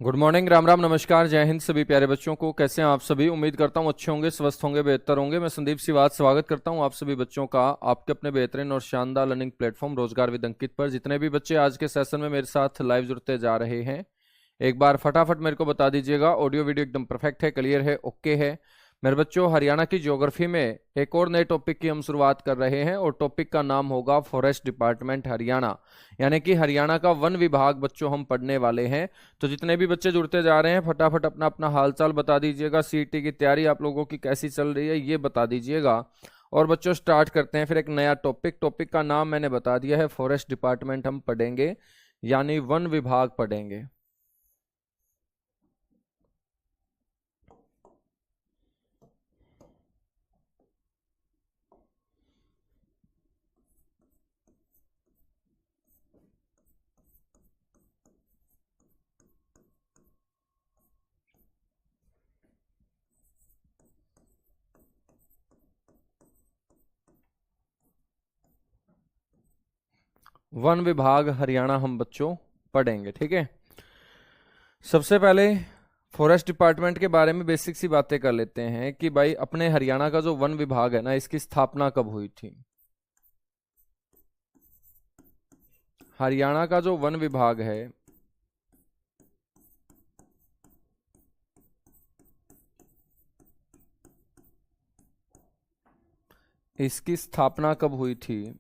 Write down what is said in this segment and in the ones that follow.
Good morning, Ram Ram, नमस्कार, जय हिंद सभी प्यारे बच्चों को। कैसे हैं आप सभी? उम्मीद करता हूं अच्छे होंगे, स्वस्थ होंगे, बेहतर होंगे। मैं संदीप सिवात स्वागत करता हूं आप सभी बच्चों का आपके अपने बेहतरीन और शानदार लर्निंग प्लेटफॉर्म रोजगार विद अंकित पर। जितने भी बच्चे आज के सेशन में मेरे साथ लाइव जुड़ते जा रहे हैं, एक बार फटाफट मेरे को बता दीजिएगा ऑडियो वीडियो एकदम परफेक्ट है, क्लियर है, ओके है मेरे बच्चों। हरियाणा की ज्योग्राफी में एक और नए टॉपिक की हम शुरुआत कर रहे हैं और टॉपिक का नाम होगा फॉरेस्ट डिपार्टमेंट हरियाणा, यानी कि हरियाणा का वन विभाग बच्चों हम पढ़ने वाले हैं। तो जितने भी बच्चे जुड़ते जा रहे हैं फटाफट अपना अपना हालचाल बता दीजिएगा। सीईटी की तैयारी आप लोगों की कैसी चल रही है ये बता दीजिएगा। और बच्चों स्टार्ट करते हैं फिर एक नया टॉपिक। टॉपिक का नाम मैंने बता दिया है, फॉरेस्ट डिपार्टमेंट हम पढ़ेंगे, यानी वन विभाग पढ़ेंगे। वन विभाग हरियाणा हम बच्चों पढ़ेंगे, ठीक है। सबसे पहले फॉरेस्ट डिपार्टमेंट के बारे में बेसिक सी बातें कर लेते हैं कि भाई अपने हरियाणा का जो वन विभाग है ना, इसकी स्थापना कब हुई थी। हरियाणा का जो वन विभाग है इसकी स्थापना कब हुई थी?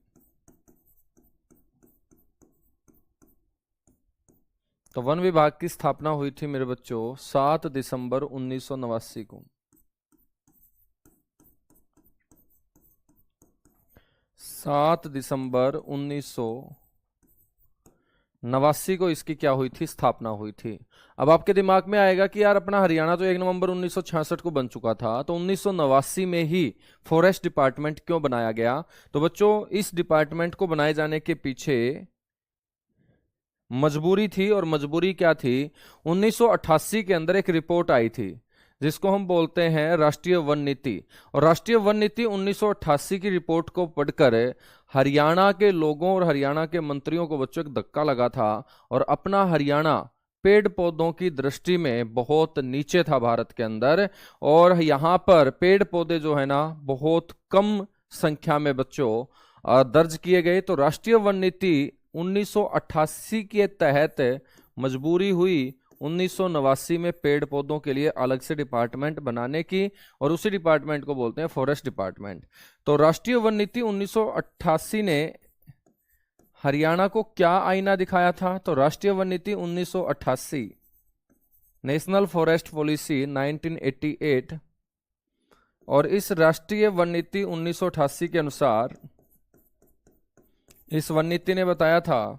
तो वन विभाग की स्थापना हुई थी मेरे बच्चों 7 दिसंबर 1989 को। 7 दिसंबर 1989 को इसकी क्या हुई थी? स्थापना हुई थी। अब आपके दिमाग में आएगा कि यार अपना हरियाणा तो 1 नवंबर 1966 को बन चुका था, तो 1989 में ही फॉरेस्ट डिपार्टमेंट क्यों बनाया गया? तो बच्चों इस डिपार्टमेंट को बनाए जाने के पीछे मजबूरी थी। और मजबूरी क्या थी? 1988 के अंदर एक रिपोर्ट आई थी जिसको हम बोलते हैं राष्ट्रीय वन नीति। और राष्ट्रीय वन नीति 1988 की रिपोर्ट को पढ़कर हरियाणा के लोगों और हरियाणा के मंत्रियों को बच्चों एक धक्का लगा था। और अपना हरियाणा पेड़ पौधों की दृष्टि में बहुत नीचे था भारत के अंदर, और यहाँ पर पेड़ पौधे जो है ना बहुत कम संख्या में बच्चों दर्ज किए गए। तो राष्ट्रीय वन नीति 1988 के तहत मजबूरी हुई 1989 में पेड़ पौधों के लिए अलग से डिपार्टमेंट बनाने की, और उसी डिपार्टमेंट को बोलते हैं फॉरेस्ट डिपार्टमेंट। तो राष्ट्रीय वन नीति 1988 ने हरियाणा को क्या आईना दिखाया था? तो राष्ट्रीय वन नीति 1988, नेशनल फॉरेस्ट पॉलिसी 1988, और इस राष्ट्रीय वन नीति 1988 के अनुसार इस वन नीति ने बताया था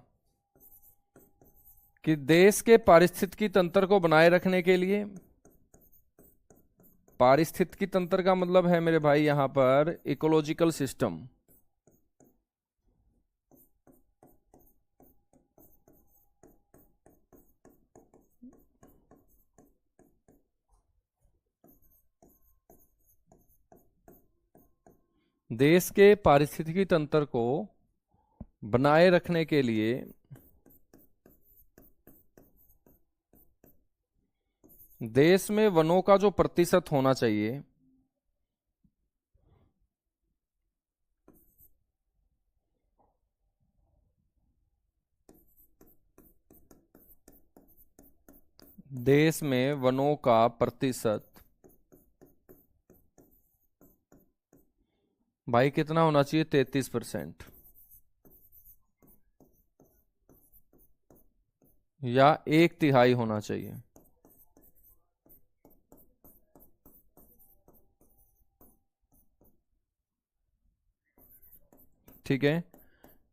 कि देश के पारिस्थितिकी तंत्र को बनाए रखने के लिए, पारिस्थितिकी तंत्र का मतलब है मेरे भाई यहां पर इकोलॉजिकल सिस्टम, देश के पारिस्थितिकी तंत्र को बनाए रखने के लिए देश में वनों का जो प्रतिशत होना चाहिए, देश में वनों का प्रतिशत भाई कितना होना चाहिए? 33% या 1/3 होना चाहिए। ठीक है।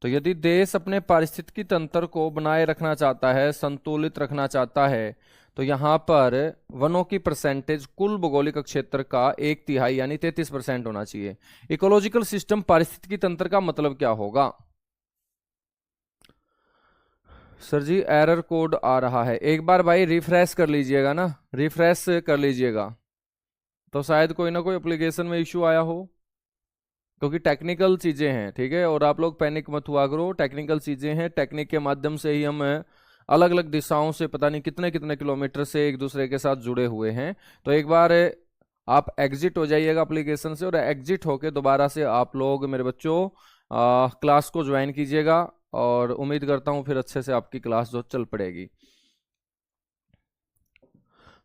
तो यदि देश अपने पारिस्थितिकी तंत्र को बनाए रखना चाहता है, संतुलित रखना चाहता है, तो यहां पर वनों की परसेंटेज कुल भौगोलिक क्षेत्र का 1/3 यानी 33% होना चाहिए। इकोलॉजिकल सिस्टम, पारिस्थितिकी तंत्र का मतलब क्या होगा? सर जी एरर कोड आ रहा है, एक बार भाई रिफ्रेश कर लीजिएगा ना, रिफ्रेश कर लीजिएगा, तो शायद कोई ना कोई एप्लीकेशन में इश्यू आया हो, क्योंकि टेक्निकल चीजें हैं, ठीक है। और आप लोग पैनिक मत हुआ करो, टेक्निकल चीजें हैं, टेक्निक के माध्यम से ही हम अलग अलग दिशाओं से पता नहीं कितने कितने किलोमीटर से एक दूसरे के साथ जुड़े हुए हैं। तो एक बार आप एग्जिट हो जाइएगा एप्लीकेशन से, और एग्जिट होके दोबारा से आप लोग मेरे बच्चों क्लास को ज्वाइन कीजिएगा, और उम्मीद करता हूँ फिर अच्छे से आपकी क्लास जो चल पड़ेगी।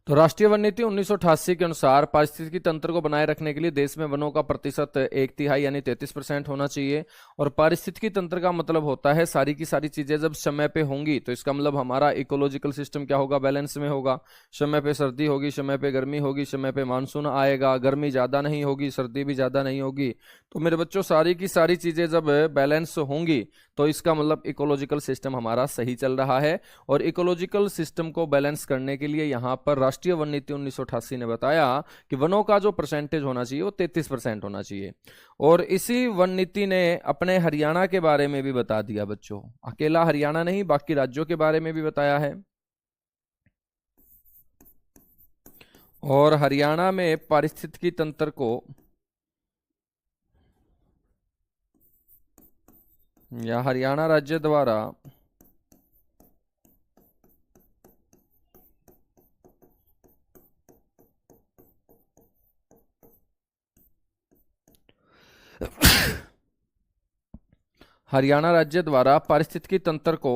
तो राष्ट्रीय वन नीति 1988 के अनुसार पारिस्थितिकी तंत्र को बनाए रखने के लिए देश में वनों का प्रतिशत 1/3 यानी 33% होना चाहिए। और पारिस्थितिकी तंत्र का मतलब होता है सारी की सारी चीजें जब समय पे होंगी, तो इसका मतलब हमारा इकोलॉजिकल सिस्टम क्या होगा, बैलेंस में होगा। समय पे सर्दी होगी, समय पे गर्मी होगी, समय पे मानसून आएगा, गर्मी ज्यादा नहीं होगी, सर्दी भी ज्यादा नहीं होगी। तो मेरे बच्चों सारी की सारी चीजें जब बैलेंस होंगी, तो इसका मतलब इकोलॉजिकल सिस्टम हमारा सही चल रहा है। और इकोलॉजिकल सिस्टम को बैलेंस करने के लिए यहाँ पर राष्ट्रीय वन नीति 1988 ने बताया कि वनों का जो परसेंटेज होना चाहिए वो 33% होना चाहिए। और इसी वन नीति ने अपने हरियाणा के बारे में भी बता दिया बच्चों, अकेला हरियाणा नहीं बाकी राज्यों के बारे में भी बताया है। और हरियाणा में पारिस्थितिकी तंत्र को या हरियाणा राज्य द्वारा हरियाणा राज्य द्वारा पारिस्थितिकी तंत्र को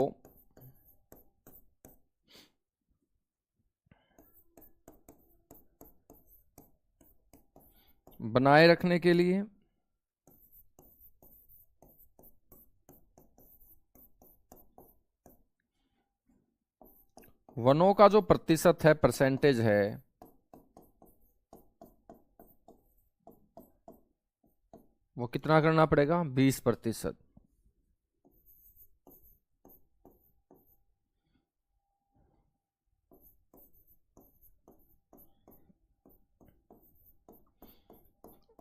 बनाए रखने के लिए वनों का जो प्रतिशत है, परसेंटेज है, वो कितना करना पड़ेगा, 20%।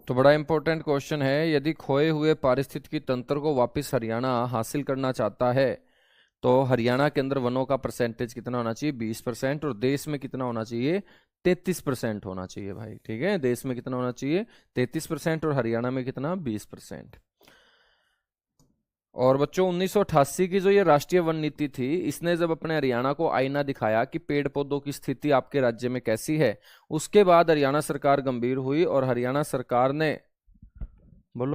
तो बड़ा इंपॉर्टेंट क्वेश्चन है, यदि खोए हुए पारिस्थितिकी तंत्र को वापस हरियाणा हासिल करना चाहता है तो हरियाणा के अंदर वनों का परसेंटेज कितना होना चाहिए, 20%। और देश में कितना होना चाहिए, 33% होना चाहिए भाई। ठीक है, देश में कितना होना चाहिए, 33%, और हरियाणा में कितना, 20%। और बच्चों 1988 की जो ये राष्ट्रीय वन नीति थी, इसने जब अपने हरियाणा को आईना दिखाया कि पेड़ पौधों की स्थिति आपके राज्य में कैसी है, उसके बाद हरियाणा सरकार गंभीर हुई और हरियाणा सरकार ने, बोलो,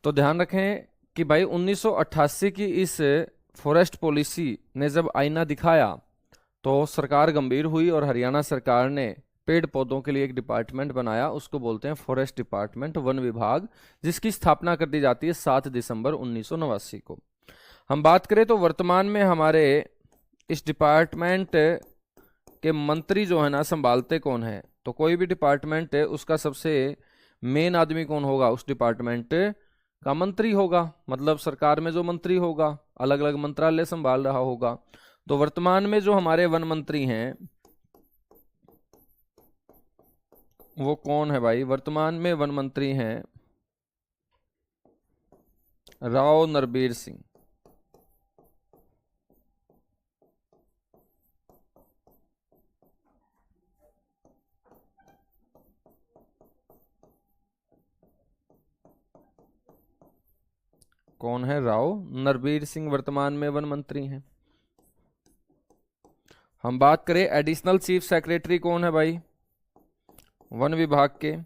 तो ध्यान रखें कि भाई 1988 की इस फॉरेस्ट पॉलिसी ने जब आईना दिखाया तो सरकार गंभीर हुई और हरियाणा सरकार ने पेड़ पौधों के लिए एक डिपार्टमेंट बनाया, उसको बोलते हैं फॉरेस्ट डिपार्टमेंट, वन विभाग, जिसकी स्थापना कर दी जाती है 7 दिसंबर 1989 को। हम बात करें तो वर्तमान में हमारे इस डिपार्टमेंट के मंत्री जो है ना, संभालते कौन है, तो कोई भी डिपार्टमेंट है उसका सबसे मेन आदमी कौन होगा, उस डिपार्टमेंट का मंत्री होगा। मतलब सरकार में जो मंत्री होगा, अलग अलग मंत्रालय संभाल रहा होगा। तो वर्तमान में जो हमारे वन मंत्री हैं वो कौन है भाई, वर्तमान में वन मंत्री हैं राव नरबीर सिंह। कौन है, राव नरबीर सिंह वर्तमान में वन मंत्री हैं। हम बात करें एडिशनल चीफ सेक्रेटरी कौन है भाई, वन विभाग के,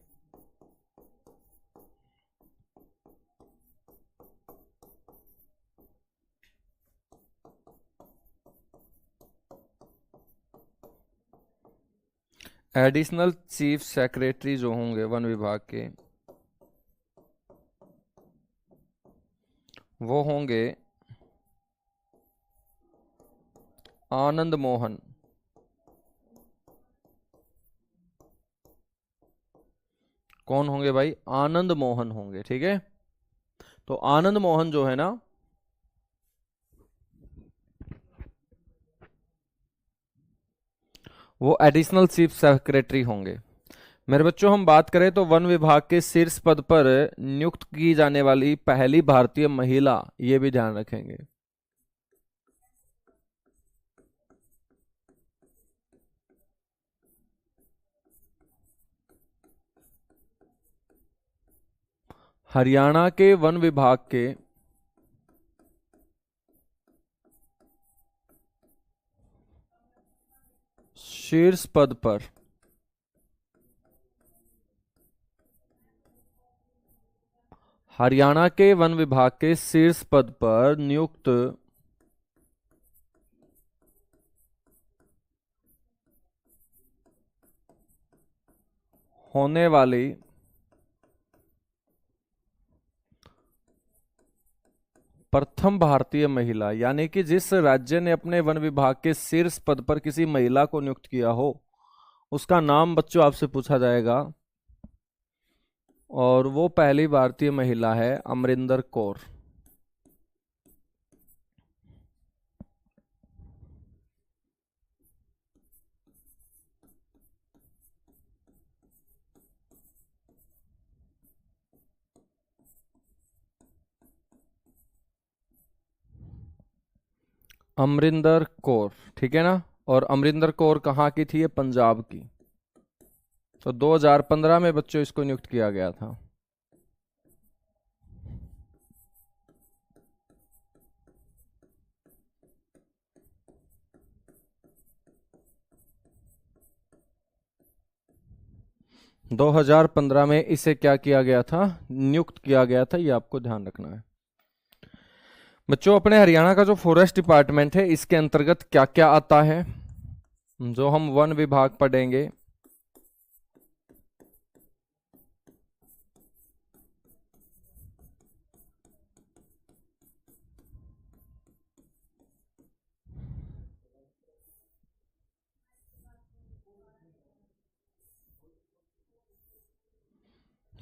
एडिशनल चीफ सेक्रेटरी जो होंगे वन विभाग के वो होंगे आनंद मोहन। कौन होंगे भाई, आनंद मोहन होंगे। ठीक है, तो आनंद मोहन जो है ना, वो एडिशनल चीफ सेक्रेटरी होंगे। मेरे बच्चों हम बात करें तो वन विभाग के शीर्ष पद पर नियुक्त की जाने वाली पहली भारतीय महिला, ये भी ध्यान रखेंगे। हरियाणा के वन विभाग के शीर्ष पद पर हरियाणा के वन विभाग के शीर्ष पद पर नियुक्त होने वाली प्रथम भारतीय महिला, यानी कि जिस राज्य ने अपने वन विभाग के शीर्ष पद पर किसी महिला को नियुक्त किया हो उसका नाम बच्चों आपसे पूछा जाएगा, और वो पहली भारतीय महिला है अमरिंदर कौर। अमरिंदर कौर, ठीक है ना। और अमरिंदर कौर कहाँ की थी? ये पंजाब की। तो 2015 में बच्चों इसको नियुक्त किया गया था। दो 2015 में इसे क्या किया गया था? नियुक्त किया गया था। ये आपको ध्यान रखना है बच्चों। अपने हरियाणा का जो फॉरेस्ट डिपार्टमेंट है इसके अंतर्गत क्या क्या आता है, जो हम वन विभाग पढ़ेंगे।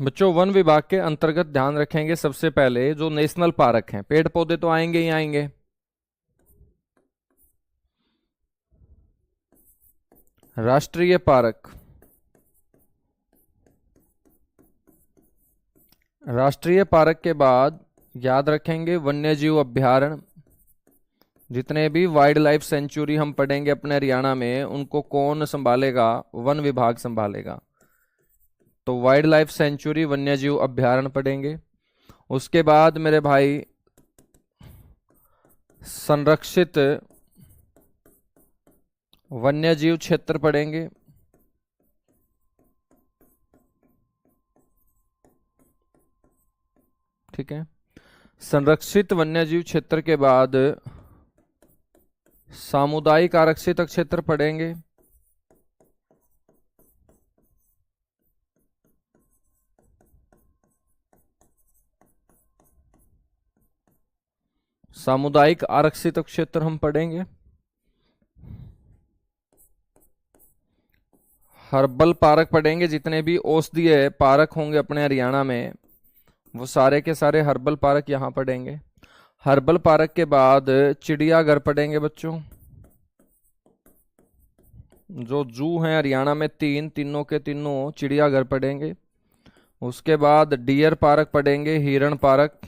बच्चों वन विभाग के अंतर्गत ध्यान रखेंगे सबसे पहले जो नेशनल पार्क हैं, पेड़ पौधे तो आएंगे ही आएंगे। राष्ट्रीय पार्क, राष्ट्रीय पार्क के बाद याद रखेंगे वन्यजीव अभ्यारण्य। जितने भी वाइल्ड लाइफ सेंचुरी हम पढ़ेंगे अपने हरियाणा में उनको कौन संभालेगा? वन विभाग संभालेगा। तो वाइल्ड लाइफ सेंचुरी, वन्यजीव अभ्यारण्य पढ़ेंगे। उसके बाद मेरे भाई संरक्षित वन्यजीव क्षेत्र पढ़ेंगे। ठीक है, संरक्षित वन्यजीव क्षेत्र के बाद सामुदायिक आरक्षित क्षेत्र पढ़ेंगे। सामुदायिक आरक्षित क्षेत्र हम पढ़ेंगे। हर्बल पार्क पढ़ेंगे। जितने भी औषधीय पार्क होंगे अपने हरियाणा में वो सारे के सारे हर्बल पार्क यहां पढ़ेंगे। हर्बल पार्क के बाद चिड़ियाघर पढ़ेंगे बच्चों। जो जू हैं हरियाणा में तीनों के तीनों चिड़ियाघर पढ़ेंगे। उसके बाद डियर पार्क पढ़ेंगे, हिरण पार्क,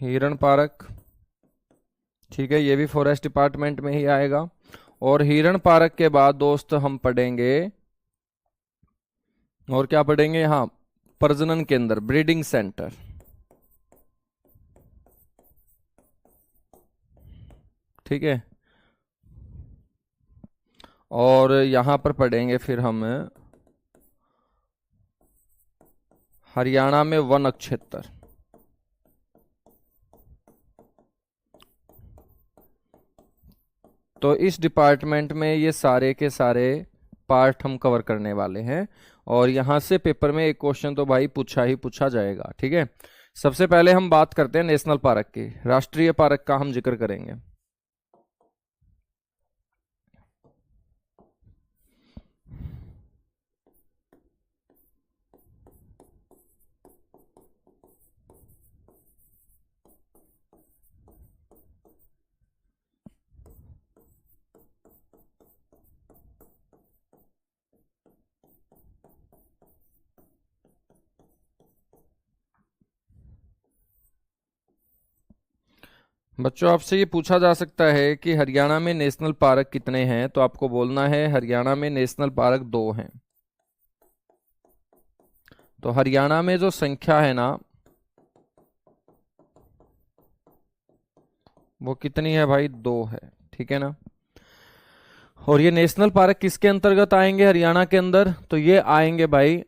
हिरण पार्क। ठीक है, ये भी फॉरेस्ट डिपार्टमेंट में ही आएगा। और हिरण पार्क के बाद दोस्त हम पढ़ेंगे, और क्या पढ़ेंगे? हाँ, प्रजनन केंद्र, ब्रीडिंग सेंटर। ठीक है, और यहां पर पढ़ेंगे फिर हम हरियाणा में वन क्षेत्र। तो इस डिपार्टमेंट में ये सारे के सारे पार्ट हम कवर करने वाले हैं, और यहां से पेपर में एक क्वेश्चन तो भाई पूछा ही पूछा जाएगा। ठीक है, सबसे पहले हम बात करते हैं नेशनल पार्क की। राष्ट्रीय पार्क का हम जिक्र करेंगे। बच्चों आपसे ये पूछा जा सकता है कि हरियाणा में नेशनल पार्क कितने हैं, तो आपको बोलना है हरियाणा में नेशनल पार्क 2 हैं। तो हरियाणा में जो संख्या है ना वो कितनी है भाई, 2 है, ठीक है ना। और ये नेशनल पार्क किसके अंतर्गत आएंगे हरियाणा के अंदर, तो ये आएंगे भाई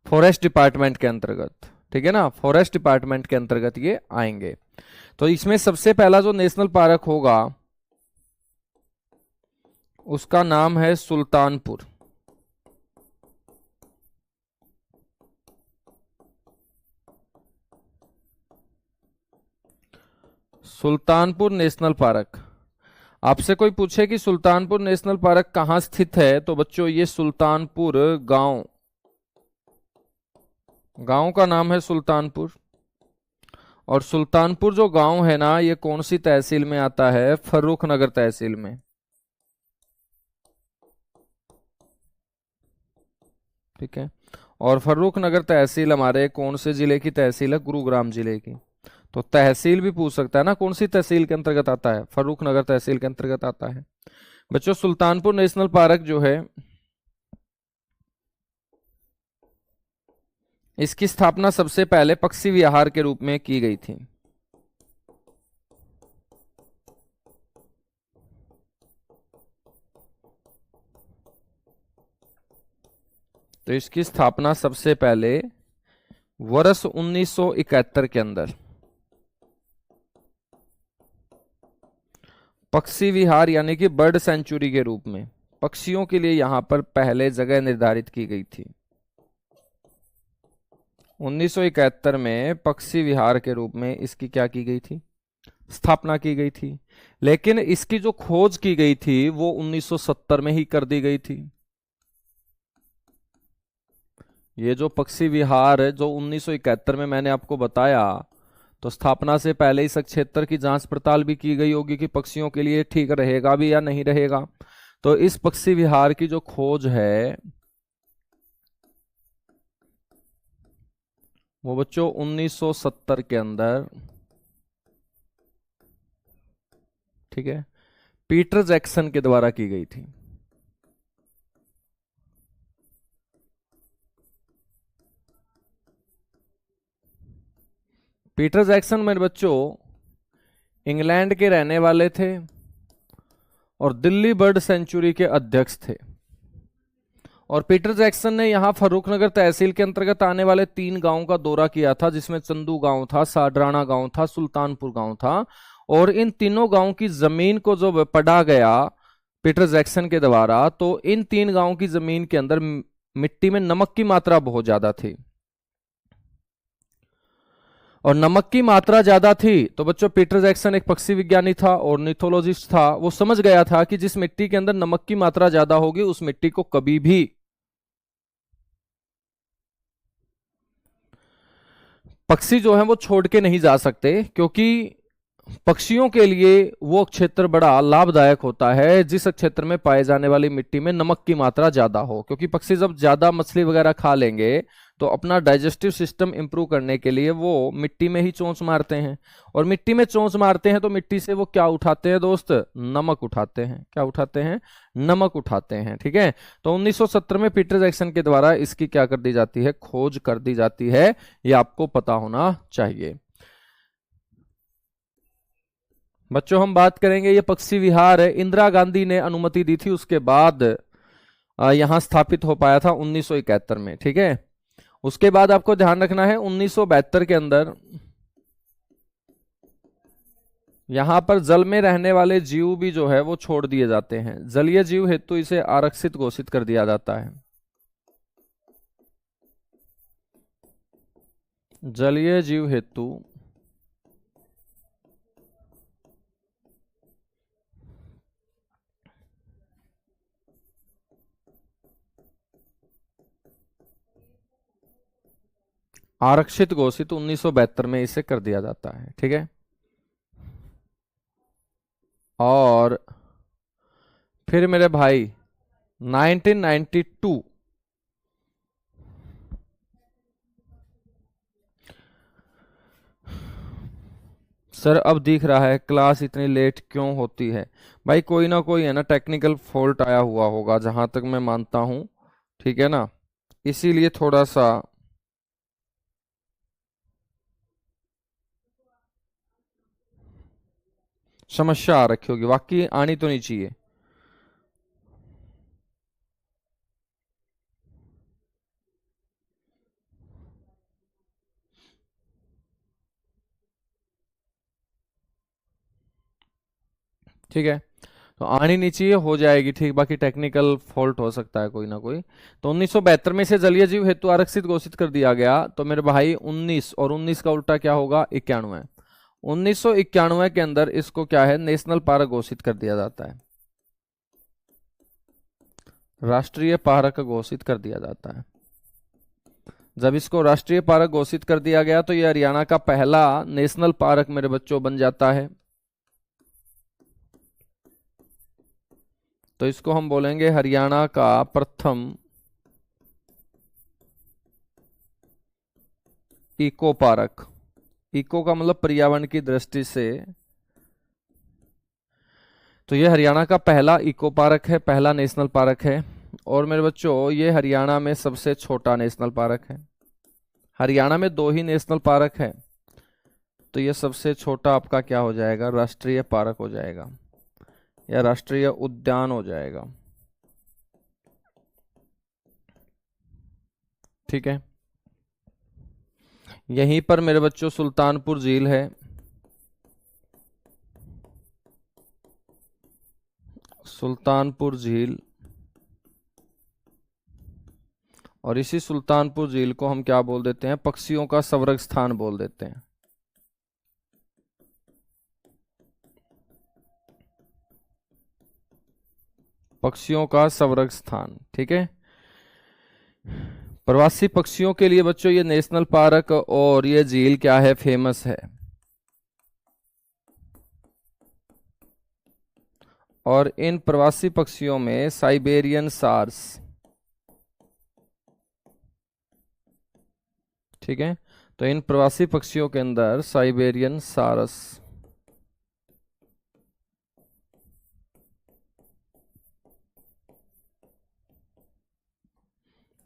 फॉरेस्ट डिपार्टमेंट के अंतर्गत, ठीक है ना, फॉरेस्ट डिपार्टमेंट के अंतर्गत ये आएंगे। तो इसमें सबसे पहला जो नेशनल पार्क होगा उसका नाम है सुल्तानपुर। Sultanpur national park. आपसे कोई पूछे कि सुल्तानपुर नेशनल पार्क कहाँ स्थित है, तो बच्चों ये सुल्तानपुर गांव, गांव का नाम है सुल्तानपुर। और सुल्तानपुर जो गांव है ना ये कौन सी तहसील में आता है, फर्रुखनगर तहसील में, ठीक है। और फर्रुखनगर तहसील हमारे कौन से जिले की तहसील है, गुरुग्राम जिले की। तो तहसील भी पूछ सकता है ना, कौन सी तहसील के अंतर्गत आता है, फर्रुखनगर तहसील के अंतर्गत आता है। बच्चों सुल्तानपुर नेशनल पार्क जो है इसकी स्थापना सबसे पहले पक्षी विहार के रूप में की गई थी। तो इसकी स्थापना सबसे पहले वर्ष 1971 के अंदर पक्षी विहार यानी कि बर्ड सेंचुरी के रूप में पक्षियों के लिए यहां पर पहले जगह निर्धारित की गई थी। 1971 में पक्षी विहार के रूप में इसकी क्या की गई थी, स्थापना की गई थी। लेकिन इसकी जो खोज की गई थी वो 1970 में ही कर दी गई थी। ये जो पक्षी विहार है जो 1971 में मैंने आपको बताया, तो स्थापना से पहले इस क्षेत्र की जांच पड़ताल भी की गई होगी कि पक्षियों के लिए ठीक रहेगा भी या नहीं रहेगा। तो इस पक्षी विहार की जो खोज है वो बच्चों 1970 के अंदर, ठीक है, पीटर जैक्सन के द्वारा की गई थी। पीटर जैक्सन मेरे बच्चों इंग्लैंड के रहने वाले थे और दिल्ली बर्ड सेंचुरी के अध्यक्ष थे। और पीटर जैक्सन ने यहां फर्रुखनगर तहसील के अंतर्गत आने वाले 3 गांवों का दौरा किया था, जिसमें चंदू गांव था, साडराना गांव था, सुल्तानपुर गांव था। और इन तीनों गांवों की जमीन को जो पढ़ा गया पीटर जैक्सन के द्वारा, तो इन 3 गांवों की जमीन के अंदर मिट्टी में नमक की मात्रा बहुत ज्यादा थी। और नमक की मात्रा ज्यादा थी तो बच्चों पीटर जैक्सन एक पक्षी विज्ञानी था और निथोलॉजिस्ट था। वो समझ गया था कि जिस मिट्टी के अंदर नमक की मात्रा ज्यादा होगी उस मिट्टी को कभी भी पक्षी जो है वो छोड़ के नहीं जा सकते, क्योंकि पक्षियों के लिए वो क्षेत्र बड़ा लाभदायक होता है जिस क्षेत्र में पाए जाने वाली मिट्टी में नमक की मात्रा ज्यादा हो। क्योंकि पक्षी जब ज्यादा मछली वगैरह खा लेंगे तो अपना डाइजेस्टिव सिस्टम इंप्रूव करने के लिए वो मिट्टी में ही चोंच मारते हैं। और मिट्टी में चोंच मारते हैं तो मिट्टी से वो क्या उठाते हैं दोस्त, नमक उठाते हैं। क्या उठाते हैं, नमक उठाते हैं, ठीक है। तो 1970 में पीटर जैक्सन के द्वारा इसकी क्या कर दी जाती है, खोज कर दी जाती है। ये आपको पता होना चाहिए। बच्चों हम बात करेंगे, ये पक्षी विहार है इंदिरा गांधी ने अनुमति दी थी, उसके बाद यहां स्थापित हो पाया था 1971 में, ठीक है। उसके बाद आपको ध्यान रखना है 1972 के अंदर यहां पर जल में रहने वाले जीव भी जो है वो छोड़ दिए जाते हैं। जलीय जीव हेतु इसे आरक्षित घोषित कर दिया जाता है। जलीय जीव हेतु आरक्षित घोषित 1972 में इसे कर दिया जाता है, ठीक है। और फिर मेरे भाई 1992 सर अब दिख रहा है क्लास इतनी लेट क्यों होती है। भाई कोई ना कोई है ना टेक्निकल फॉल्ट आया हुआ होगा जहां तक मैं मानता हूं, ठीक है ना, इसीलिए थोड़ा सा समस्या आ रखी होगी, बाकी आनी तो नहीं चाहिए। ठीक है, तो आनी नहीं चाहिए, हो जाएगी ठीक, बाकी टेक्निकल फॉल्ट हो सकता है कोई ना कोई। तो 1972 में इसे जलीय जीव हेतु आरक्षित घोषित कर दिया गया। तो मेरे भाई 19 और 19 का उल्टा क्या होगा, 91। 1991 के अंदर इसको क्या है, नेशनल पार्क घोषित कर दिया जाता है, राष्ट्रीय पार्क घोषित कर दिया जाता है। जब इसको राष्ट्रीय पार्क घोषित कर दिया गया तो ये हरियाणा का पहला नेशनल पार्क मेरे बच्चों बन जाता है। तो इसको हम बोलेंगे हरियाणा का प्रथम इको पार्क। इको का मतलब पर्यावरण की दृष्टि से, तो ये हरियाणा का पहला इको पार्क है, पहला नेशनल पार्क है। और मेरे बच्चों ये हरियाणा में सबसे छोटा नेशनल पार्क है। हरियाणा में 2 ही नेशनल पार्क है, तो ये सबसे छोटा आपका क्या हो जाएगा, राष्ट्रीय पार्क हो जाएगा या राष्ट्रीय उद्यान हो जाएगा। ठीक है, यहीं पर मेरे बच्चों सुल्तानपुर झील है। सुल्तानपुर झील, और इसी सुल्तानपुर झील को हम क्या बोल देते हैं, पक्षियों का संवर्ग स्थान बोल देते हैं। पक्षियों का संवर्ग स्थान, ठीक है। प्रवासी पक्षियों के लिए बच्चों ये नेशनल पार्क और ये झील क्या है, फेमस है। और इन प्रवासी पक्षियों में साइबेरियन सार्स, ठीक है, तो इन प्रवासी पक्षियों के अंदर साइबेरियन सारस,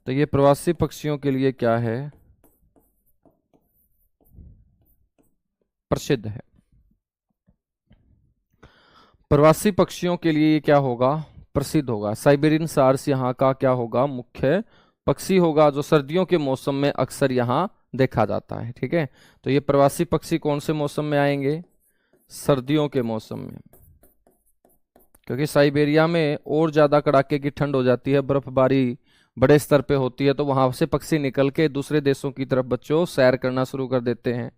तो ये प्रवासी पक्षियों के लिए क्या है, प्रसिद्ध है। प्रवासी पक्षियों के लिए ये क्या होगा, प्रसिद्ध होगा। साइबेरियन सार्स यहाँ का क्या होगा, मुख्य पक्षी होगा, जो सर्दियों के मौसम में अक्सर यहाँ देखा जाता है। ठीक है, तो ये प्रवासी पक्षी कौन से मौसम में आएंगे, सर्दियों के मौसम में, क्योंकि साइबेरिया में और ज्यादा कड़ाके की ठंड हो जाती है, बर्फबारी बड़े स्तर पे होती है, तो वहां से पक्षी निकल के दूसरे देशों की तरफ बच्चों सैर करना शुरू कर देते हैं।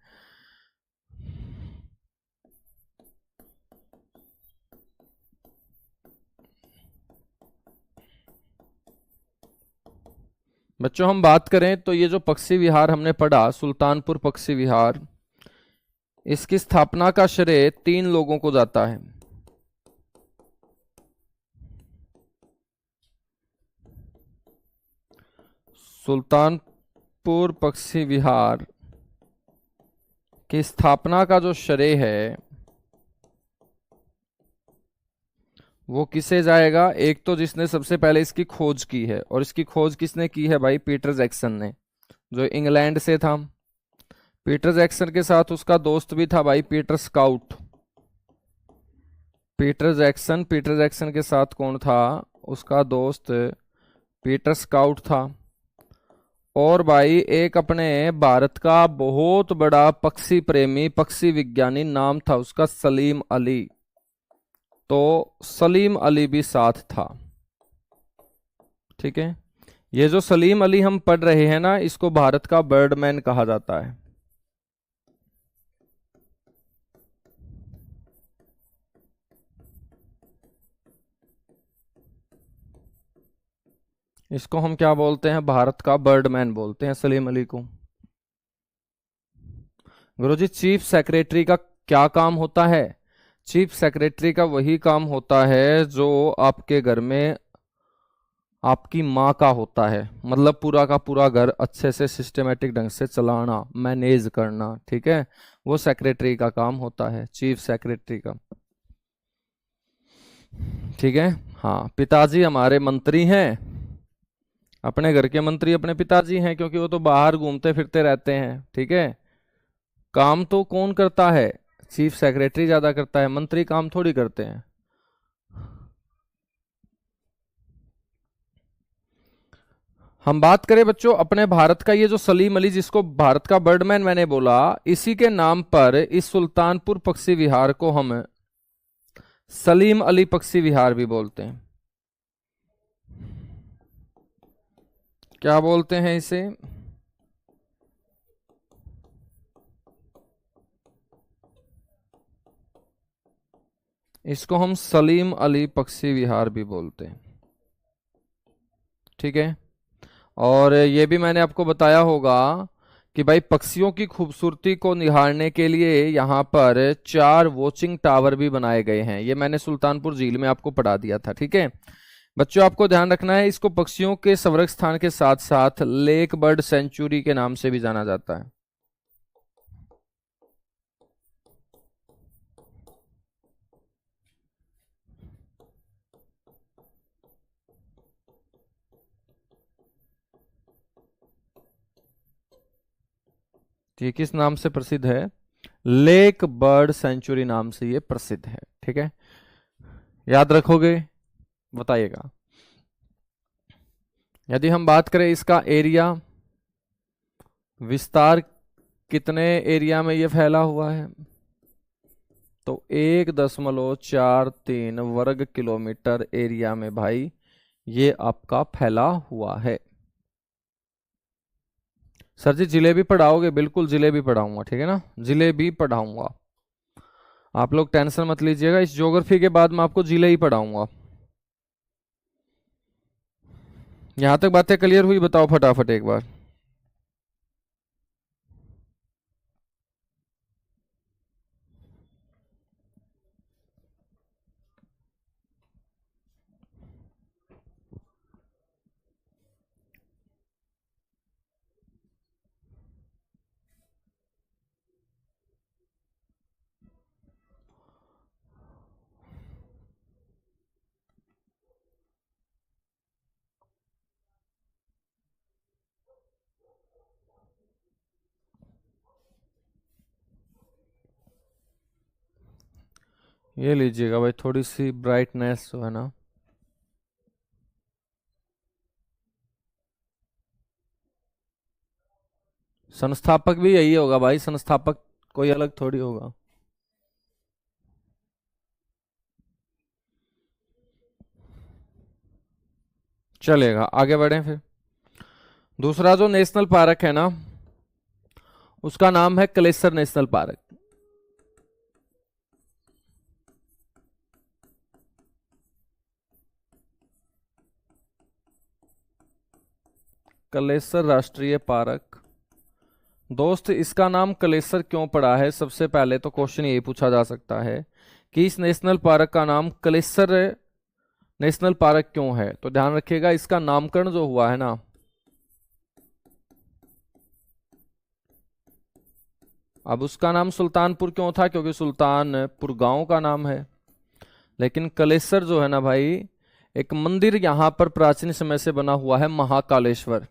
बच्चों हम बात करें तो ये जो पक्षी विहार हमने पढ़ा, सुल्तानपुर पक्षी विहार, इसकी स्थापना का श्रेय 3 लोगों को जाता है। सुल्तानपुर पक्षी विहार की स्थापना का जो श्रेय है वो किसे जाएगा, एक तो जिसने सबसे पहले इसकी खोज की है, और इसकी खोज किसने की है भाई, पीटर जैक्सन ने, जो इंग्लैंड से था। पीटर जैक्सन के साथ उसका दोस्त भी था भाई, पीटर स्काउट। पीटर जैक्सन के साथ कौन था, उसका दोस्त पीटर स्काउट था। और भाई एक अपने भारत का बहुत बड़ा पक्षी प्रेमी, पक्षी विज्ञानी, नाम था उसका सलीम अली। तो सलीम अली भी साथ था। ठीक है, ये जो सलीम अली हम पढ़ रहे हैं ना, इसको भारत का बर्डमैन कहा जाता है। इसको हम क्या बोलते हैं, भारत का बर्डमैन बोलते हैं सलीम अली को। गुरुजी चीफ सेक्रेटरी का क्या काम होता है, चीफ सेक्रेटरी का वही काम होता है जो आपके घर में आपकी माँ का होता है, मतलब पूरा का पूरा घर अच्छे से सिस्टमेटिक ढंग से चलाना, मैनेज करना, ठीक है, वो सेक्रेटरी का काम होता है, चीफ सेक्रेटरी का। ठीक है। हाँ, पिताजी हमारे मंत्री हैं, अपने घर के मंत्री अपने पिताजी हैं, क्योंकि वो तो बाहर घूमते फिरते रहते हैं। ठीक है। काम तो कौन करता है? चीफ सेक्रेटरी ज्यादा करता है, मंत्री काम थोड़ी करते हैं। हम बात करें बच्चों अपने भारत का, ये जो सलीम अली जिसको भारत का बर्डमैन मैंने बोला, इसी के नाम पर इस सुल्तानपुर पक्षी विहार को हम सलीम अली पक्षी विहार भी बोलते हैं। क्या बोलते हैं इसे? इसको हम सलीम अली पक्षी विहार भी बोलते हैं। ठीक है। और ये भी मैंने आपको बताया होगा कि भाई पक्षियों की खूबसूरती को निहारने के लिए यहाँ पर 4 वॉचिंग टावर भी बनाए गए हैं। ये मैंने सुल्तानपुर झील में आपको पढ़ा दिया था। ठीक है बच्चों, आपको ध्यान रखना है, इसको पक्षियों के संरक्षण स्थान के साथ साथ लेक बर्ड सेंचुरी के नाम से भी जाना जाता है। तो ये किस नाम से प्रसिद्ध है? लेक बर्ड सेंचुरी नाम से ये प्रसिद्ध है। ठीक है, याद रखोगे? बताइएगा। यदि हम बात करें इसका एरिया, विस्तार, कितने एरिया में ये फैला हुआ है, तो 1.43 वर्ग किलोमीटर एरिया में भाई ये आपका फैला हुआ है। सर जी जिलेबी पढ़ाओगे? बिल्कुल जिलेबी पढ़ाऊंगा, ठीक है ना, जिलेबी पढ़ाऊंगा, आप लोग टेंशन मत लीजिएगा। इस ज्योग्राफी के बाद मैं आपको जिले ही पढ़ाऊंगा। यहां तक बातें क्लियर हुई? बताओ फटाफट एक बार। ये लीजिएगा भाई, थोड़ी सी ब्राइटनेस जो है ना, संस्थापक भी यही होगा भाई, संस्थापक कोई अलग थोड़ी होगा। चलेगा, आगे बढ़ें फिर। दूसरा जो नेशनल पार्क है ना, उसका नाम है कलेसर नेशनल पार्क। कलेसर राष्ट्रीय पार्क। दोस्त इसका नाम कलेसर क्यों पड़ा है? सबसे पहले तो क्वेश्चन यही पूछा जा सकता है कि इस नेशनल पार्क का नाम कलेसर नेशनल पार्क क्यों है। तो ध्यान रखिएगा, इसका नामकरण जो हुआ है ना, अब उसका नाम सुल्तानपुर क्यों था? क्योंकि सुल्तानपुर गांव का नाम है। लेकिन कलेसर जो है ना भाई, एक मंदिर यहां पर प्राचीन समय से बना हुआ है, महाकालेश्वर।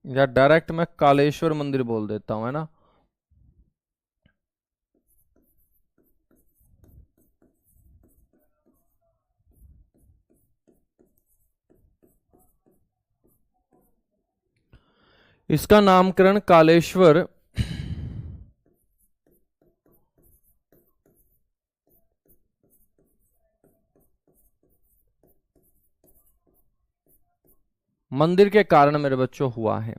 या डायरेक्ट मैं कालेश्वर मंदिर बोल देता हूं, है ना। इसका नामकरण कालेश्वर मंदिर के कारण मेरे बच्चों हुआ है।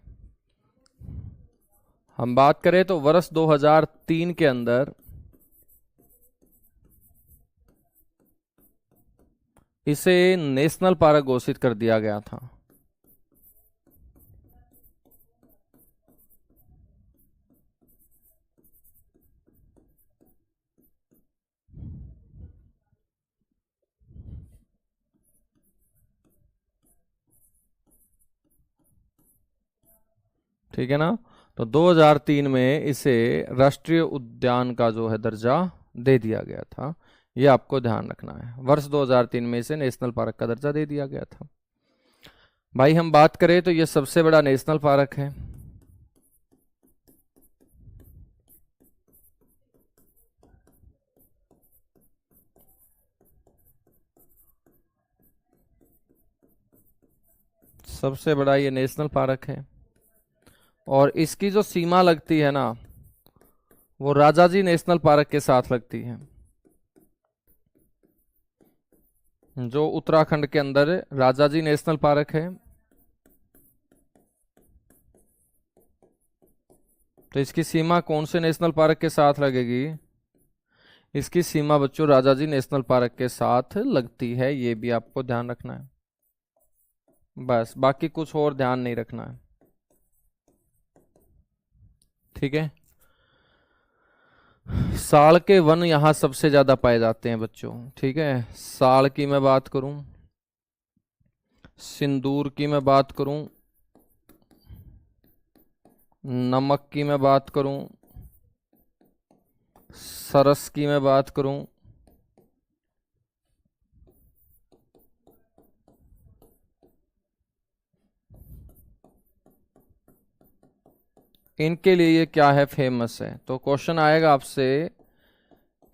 हम बात करें तो वर्ष 2003 के अंदर इसे नेशनल पार्क घोषित कर दिया गया था। ठीक है ना। तो 2003 में इसे राष्ट्रीय उद्यान का जो है दर्जा दे दिया गया था, ये आपको ध्यान रखना है। वर्ष 2003 में इसे नेशनल पार्क का दर्जा दे दिया गया था। भाई हम बात करें तो ये सबसे बड़ा नेशनल पार्क है। सबसे बड़ा ये नेशनल पार्क है, और इसकी जो सीमा लगती है ना, वो राजाजी नेशनल पार्क के साथ लगती है, जो उत्तराखंड के अंदर राजाजी नेशनल पार्क है। तो इसकी सीमा कौन से नेशनल पार्क के साथ लगेगी? इसकी सीमा बच्चों राजाजी नेशनल पार्क के साथ लगती है, ये भी आपको ध्यान रखना है। बस, बाकी कुछ और ध्यान नहीं रखना है, ठीक है। साल के वन यहां सबसे ज्यादा पाए जाते हैं बच्चों, ठीक है। साल की मैं बात करूं, सिंदूर की मैं बात करूं, नमक की मैं बात करूं, सरस की मैं बात करूं, इनके लिए ये क्या है, फेमस है। तो क्वेश्चन आएगा आपसे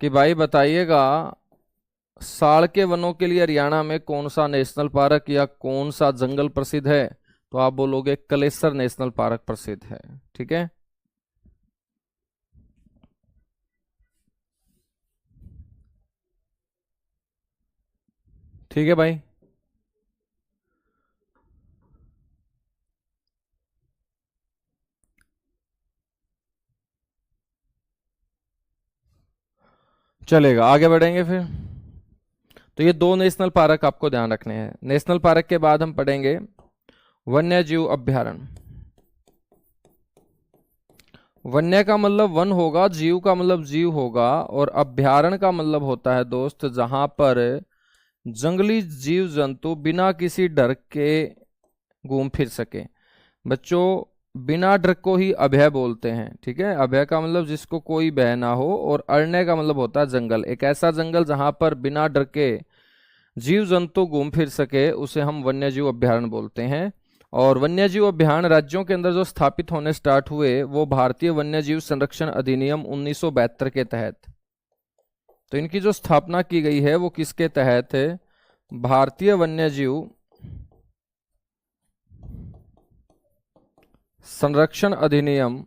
कि भाई बताइएगा, साल के वनों के लिए हरियाणा में कौन सा नेशनल पार्क या कौन सा जंगल प्रसिद्ध है? तो आप बोलोगे कलेसर नेशनल पार्क प्रसिद्ध है, ठीक है। ठीक है भाई। चलेगा, आगे बढ़ेंगे फिर। तो ये दो नेशनल पार्क आपको ध्यान रखने हैं। नेशनल पार्क के बाद हम पढ़ेंगे वन्य जीव अभ्यारण्य। वन्य का मतलब वन होगा, जीव का मतलब जीव होगा, और अभ्यारण्य का मतलब होता है दोस्त जहां पर जंगली जीव जंतु बिना किसी डर के घूम फिर सके। बच्चों, बिना डर को ही अभय बोलते हैं, ठीक है। अभय का मतलब जिसको कोई भय ना हो, और अरण्य का मतलब होता है जंगल। एक ऐसा जंगल जहां पर बिना डर के जीव जंतु घूम फिर सके उसे हम वन्य जीव अभ्यारण्य बोलते हैं। और वन्य जीव अभ्यारण्य राज्यों के अंदर जो स्थापित होने स्टार्ट हुए वो भारतीय वन्य जीव संरक्षण अधिनियम 1972 के तहत। तो इनकी जो स्थापना की गई है वो किसके तहत है? भारतीय वन्य जीव संरक्षण अधिनियम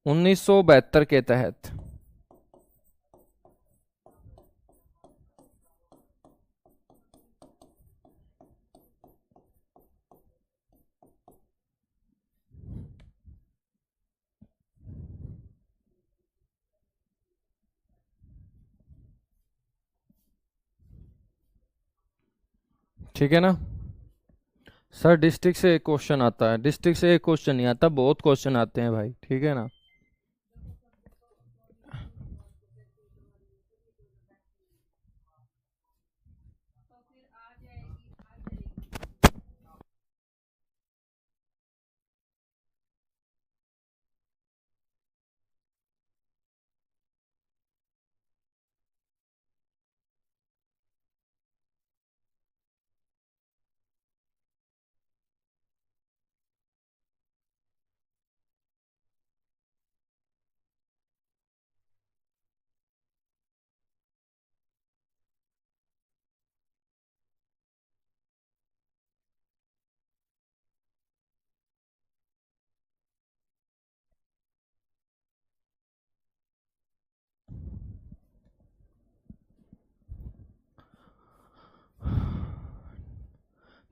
1972 के तहत। ठीक है ना सर। डिस्ट्रिक्ट से एक क्वेश्चन आता है, डिस्ट्रिक्ट से एक क्वेश्चन नहीं आता, बहुत क्वेश्चन आते हैं भाई, ठीक है ना।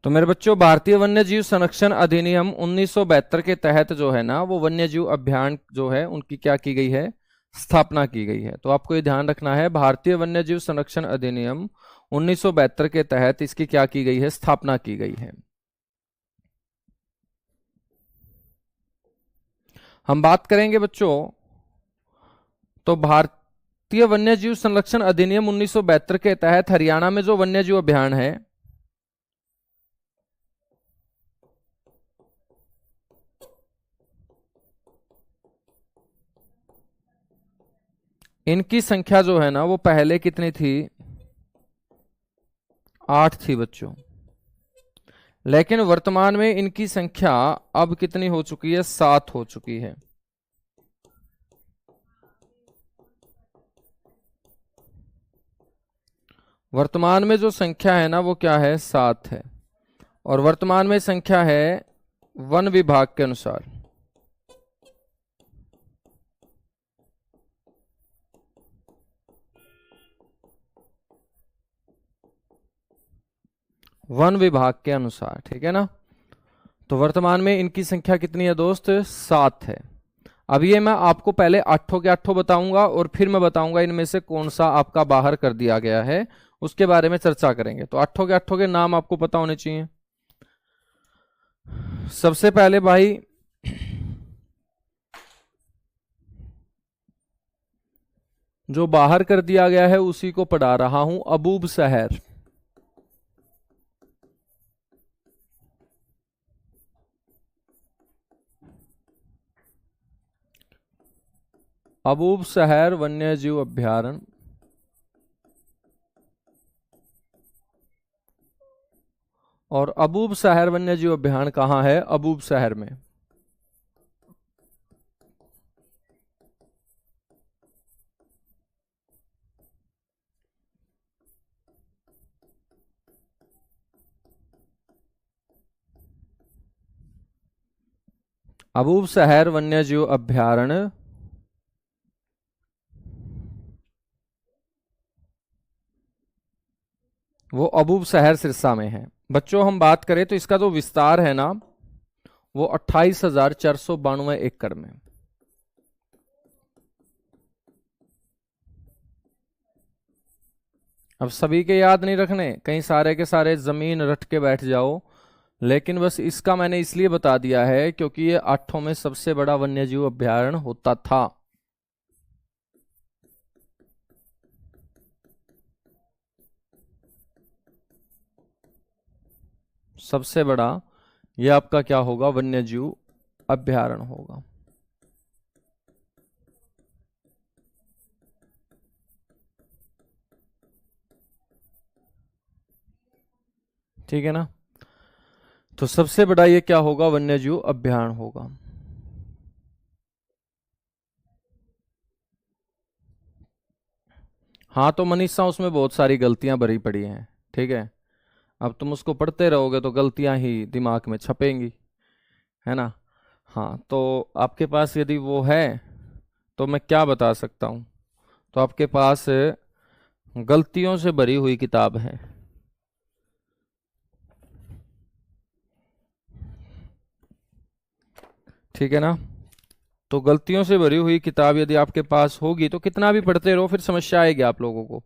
तो मेरे बच्चों, भारतीय वन्य जीव संरक्षण अधिनियम 1972 के तहत जो है ना, वो वन्य जीव अभियान जो है उनकी क्या की गई है, स्थापना की गई है। तो आपको ये ध्यान रखना है, भारतीय वन्य जीव संरक्षण अधिनियम 1972 के तहत इसकी क्या की गई है, स्थापना की गई है। हम बात करेंगे बच्चों, तो भारत भारतीय वन्यजीव संरक्षण अधिनियम 1972 के तहत हरियाणा में जो वन्यजीव अभियान है, इनकी संख्या जो है ना वो पहले कितनी थी, 8 थी बच्चों, लेकिन वर्तमान में इनकी संख्या अब कितनी हो चुकी है, 7 हो चुकी है। वर्तमान में जो संख्या है ना वो क्या है, 7 है। और वर्तमान में संख्या है वन विभाग के अनुसार। वन विभाग के अनुसार, ठीक है ना। तो वर्तमान में इनकी संख्या कितनी है दोस्त, 7 है। अब ये मैं आपको पहले 8 के 8 बताऊंगा और फिर मैं बताऊंगा इनमें से कौन सा आपका बाहर कर दिया गया है, उसके बारे में चर्चा करेंगे। तो 8 के नाम आपको पता होने चाहिए। सबसे पहले भाई जो बाहर कर दिया गया है उसी को पढ़ा रहा हूं, अबूब शहर। अबूब शहर वन्यजीव अभयारण्य। और अबूब शहर वन्यजीव अभयारण्य कहाँ है, अबूब शहर में। अबूब शहर वन्यजीव अभयारण्य वो अबूब शहर सिरसा में है। बच्चों हम बात करें तो इसका जो विस्तार है ना वो 28,492 एकड़ में। अब सभी के याद नहीं रखने, कहीं सारे के सारे जमीन रट के बैठ जाओ, लेकिन बस इसका मैंने इसलिए बता दिया है क्योंकि ये 8 में सबसे बड़ा वन्यजीव अभयारण्य होता था। सबसे बड़ा ये आपका क्या होगा, वन्यजीव अभयारण्य होगा। ठीक है ना। तो सबसे बड़ा ये क्या होगा, वन्यजीव अभयारण्य होगा। हाँ तो मनीषा उसमें बहुत सारी गलतियां भरी पड़ी हैं, ठीक है। अब तुम उसको पढ़ते रहोगे तो गलतियां ही दिमाग में छपेंगी, है ना। हाँ तो आपके पास यदि वो है तो मैं क्या बता सकता हूँ, तो आपके पास गलतियों से भरी हुई किताब है। ठीक है ना। तो गलतियों से भरी हुई किताब यदि आपके पास होगी तो कितना भी पढ़ते रहो फिर समस्या आएगी आप लोगों को।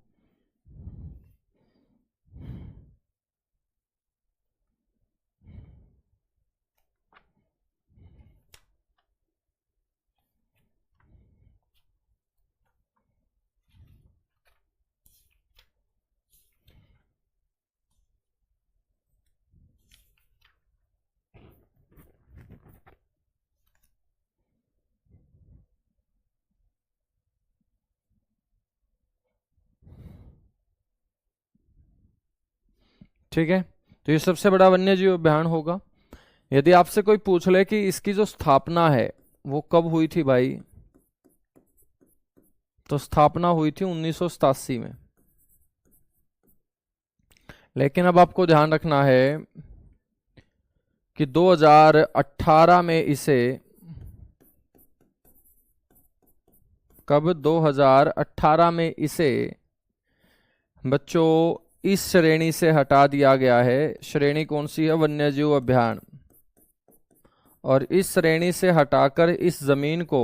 ठीक है। तो ये सबसे बड़ा वन्यजीव अभयारण्य होगा। यदि आपसे कोई पूछ ले कि इसकी जो स्थापना है वो कब हुई थी भाई, तो स्थापना हुई थी 1987 में। लेकिन अब आपको ध्यान रखना है कि 2018 में इसे, कब, 2018 में इसे बच्चों इस श्रेणी से हटा दिया गया है। श्रेणी कौन सी है, वन्यजीव अभयारण्य। और इस श्रेणी से हटाकर इस जमीन को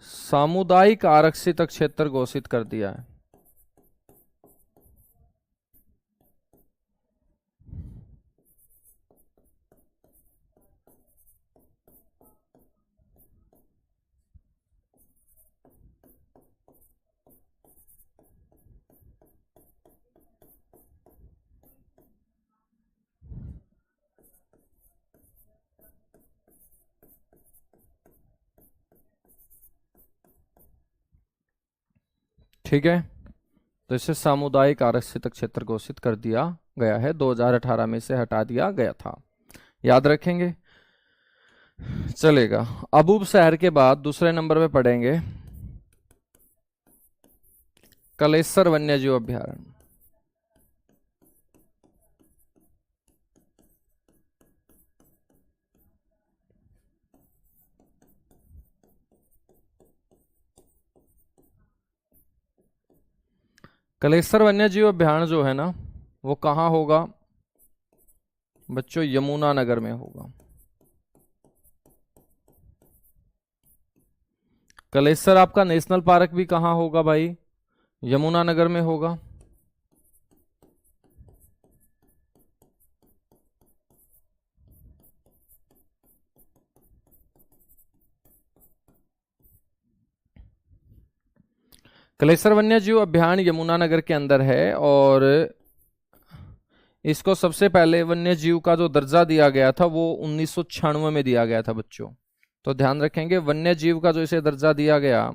सामुदायिक आरक्षित क्षेत्र घोषित कर दिया है। ठीक है, तो इसे सामुदायिक आरक्षित क्षेत्र घोषित कर दिया गया है, 2018 में इसे हटा दिया गया था, याद रखेंगे, चलेगा। अबूब शहर के बाद दूसरे नंबर पे पढ़ेंगे कलेसर वन्यजीव अभयारण्य। कलेसर वन्यजीव अभयारण्य जो है ना, वो कहाँ होगा बच्चों? यमुनानगर में होगा। कलेसर आपका नेशनल पार्क भी कहाँ होगा भाई? यमुनानगर में होगा। कलेसर वन्यजीव अभयारण्य यमुनानगर के अंदर है, और इसको सबसे पहले वन्यजीव का जो दर्जा दिया गया था वो 1996 में दिया गया था बच्चों, तो ध्यान रखेंगे वन्यजीव का जो इसे दर्जा दिया गया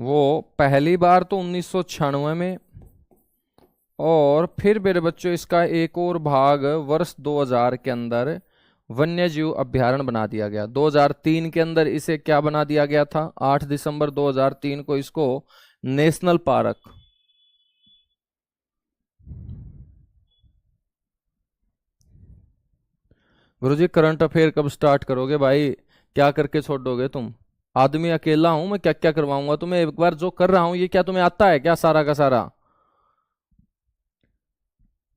वो पहली बार तो 1996 में, और फिर मेरे बच्चों इसका एक और भाग वर्ष 2000 के अंदर वन्यजीव अभयारण्य बना दिया गया। 2003 के अंदर इसे क्या बना दिया गया था? 8 दिसंबर 2003 को इसको नेशनल पार्क। गुरुजी करंट अफेयर कब स्टार्ट करोगे भाई? क्या करके छोड़ोगे तुम? आदमी अकेला हूं मैं, क्या क्या करवाऊंगा तुम्हें? एक बार जो कर रहा हूं ये क्या तुम्हें आता है क्या सारा का सारा?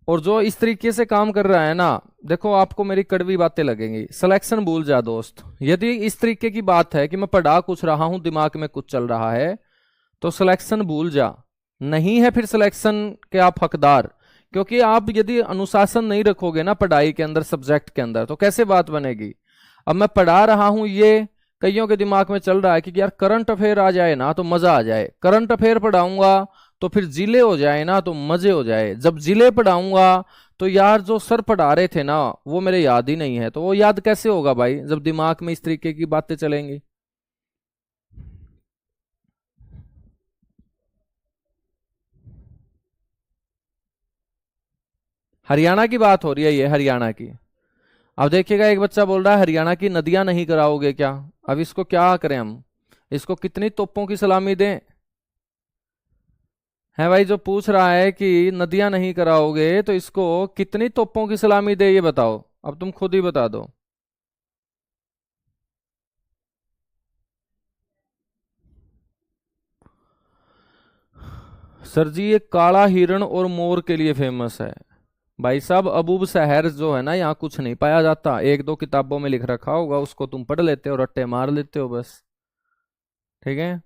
और जो इस तरीके से काम कर रहा है ना, देखो आपको मेरी कड़वी बातें लगेंगी, सिलेक्शन भूल जा दोस्त। यदि इस तरीके की बात है कि मैं पढ़ा कुछ रहा हूं, दिमाग में कुछ चल रहा है, तो सिलेक्शन भूल जा। नहीं है फिर सिलेक्शन के आप हकदार, क्योंकि आप यदि अनुशासन नहीं रखोगे ना पढ़ाई के अंदर, सब्जेक्ट के अंदर, तो कैसे बात बनेगी? अब मैं पढ़ा रहा हूं, ये कईयों के दिमाग में चल रहा है कि यार करंट अफेयर आ जाए ना तो मजा आ जाए, करंट अफेयर पढ़ाऊंगा तो फिर जिले हो जाए ना तो मजे हो जाए। जब जिले पढ़ाऊंगा तो यार जो सर पढ़ा रहे थे ना वो मेरे याद ही नहीं है, तो वो याद कैसे होगा भाई जब दिमाग में इस तरीके की बातें चलेंगी? हरियाणा की बात हो रही है, ये हरियाणा की। अब देखिएगा एक बच्चा बोल रहा है हरियाणा की नदियां नहीं कराओगे क्या? अब इसको क्या करें हम? इसको कितनी तोपों की सलामी दें? है भाई, जो पूछ रहा है कि नदियां नहीं कराओगे तो इसको कितनी तोपों की सलामी दे, ये बताओ। अब तुम खुद ही बता दो। सर जी ये काला हिरण और मोर के लिए फेमस है। भाई साहब अबूब शहर जो है ना, यहाँ कुछ नहीं पाया जाता, एक दो किताबों में लिख रखा होगा, उसको तुम पढ़ लेते हो, रट्टे मार लेते हो बस। ठीक है।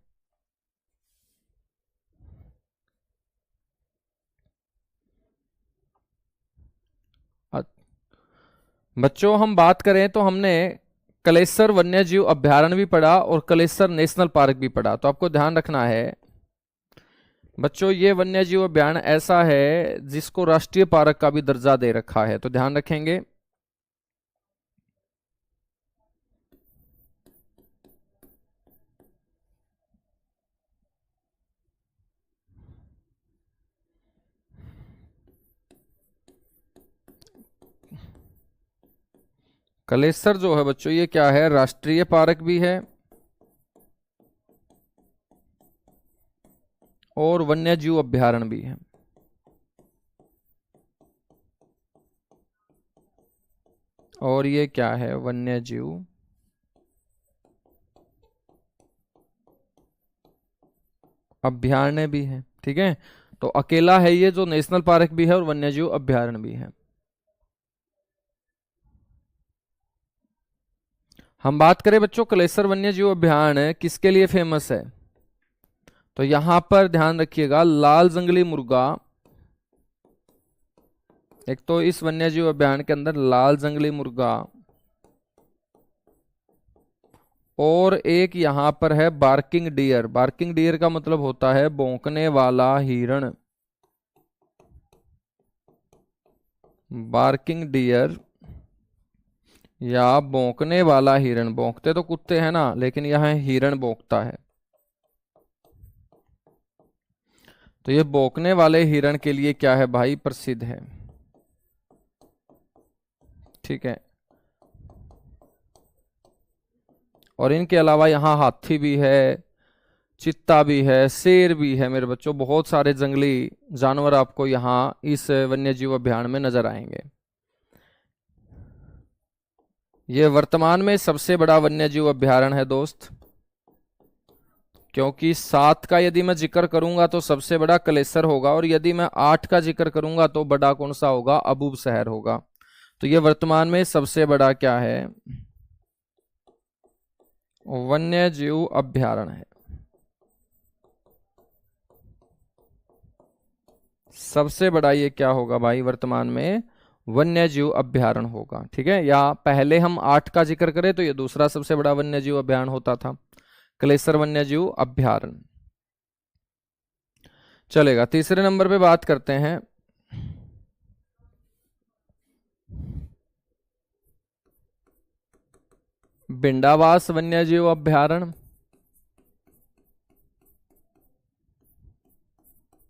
अ- बच्चों हम बात करें तो हमने कलेसर वन्यजीव अभयारण्य भी पढ़ा और कलेसर नेशनल पार्क भी पढ़ा, तो आपको ध्यान रखना है बच्चों ये वन्यजीव अभयारण्य ऐसा है जिसको राष्ट्रीय पार्क का भी दर्जा दे रखा है, तो ध्यान रखेंगे। कलेसर जो है बच्चों ये क्या है? राष्ट्रीय पार्क भी है और वन्यजीव अभयारण्य भी है। और ये क्या है? वन्यजीव अभयारण्य भी है। ठीक है, तो अकेला है ये जो नेशनल पार्क भी है और वन्यजीव अभयारण्य भी है। हम बात करें बच्चों कलेसर वन्यजीव अभयारण्य किसके लिए फेमस है, तो यहां पर ध्यान रखिएगा लाल जंगली मुर्गा, एक तो इस वन्यजीव अभयारण्य के अंदर लाल जंगली मुर्गा, और एक यहां पर है बार्किंग डियर। बार्किंग डियर का मतलब होता है भौंकने वाला हिरण। बार्किंग डियर या भौंकने वाला हिरण, भौंकते तो कुत्ते हैं ना, लेकिन यह हिरण भौंकता है। तो ये भौंकने वाले हिरण के लिए क्या है भाई, प्रसिद्ध है। ठीक है, और इनके अलावा यहाँ हाथी भी है, चित्ता भी है, शेर भी है मेरे बच्चों, बहुत सारे जंगली जानवर आपको यहाँ इस वन्य जीव अभ्यारण्य में नजर आएंगे। ये वर्तमान में सबसे बड़ा वन्य जीव अभ्यारण्य है दोस्त, क्योंकि 7 का यदि मैं जिक्र करूंगा तो सबसे बड़ा कलेसर होगा, और यदि मैं 8 का जिक्र करूंगा तो बड़ा कौन सा होगा, अबूब शहर होगा। तो ये वर्तमान में सबसे बड़ा क्या है, वन्य जीव अभ्यारण्य है, सबसे बड़ा ये क्या होगा भाई, वर्तमान में वन्य जीव अभ्यारण्य होगा। ठीक है, या पहले हम 8 का जिक्र करें तो ये दूसरा सबसे बड़ा वन्य जीव अभ्यारण्य होता था, कलेसर वन्य जीव अभ्यारण्य। चलेगा, तीसरे नंबर पे बात करते हैं बिंडावास वन्य जीव अभ्यारण्य।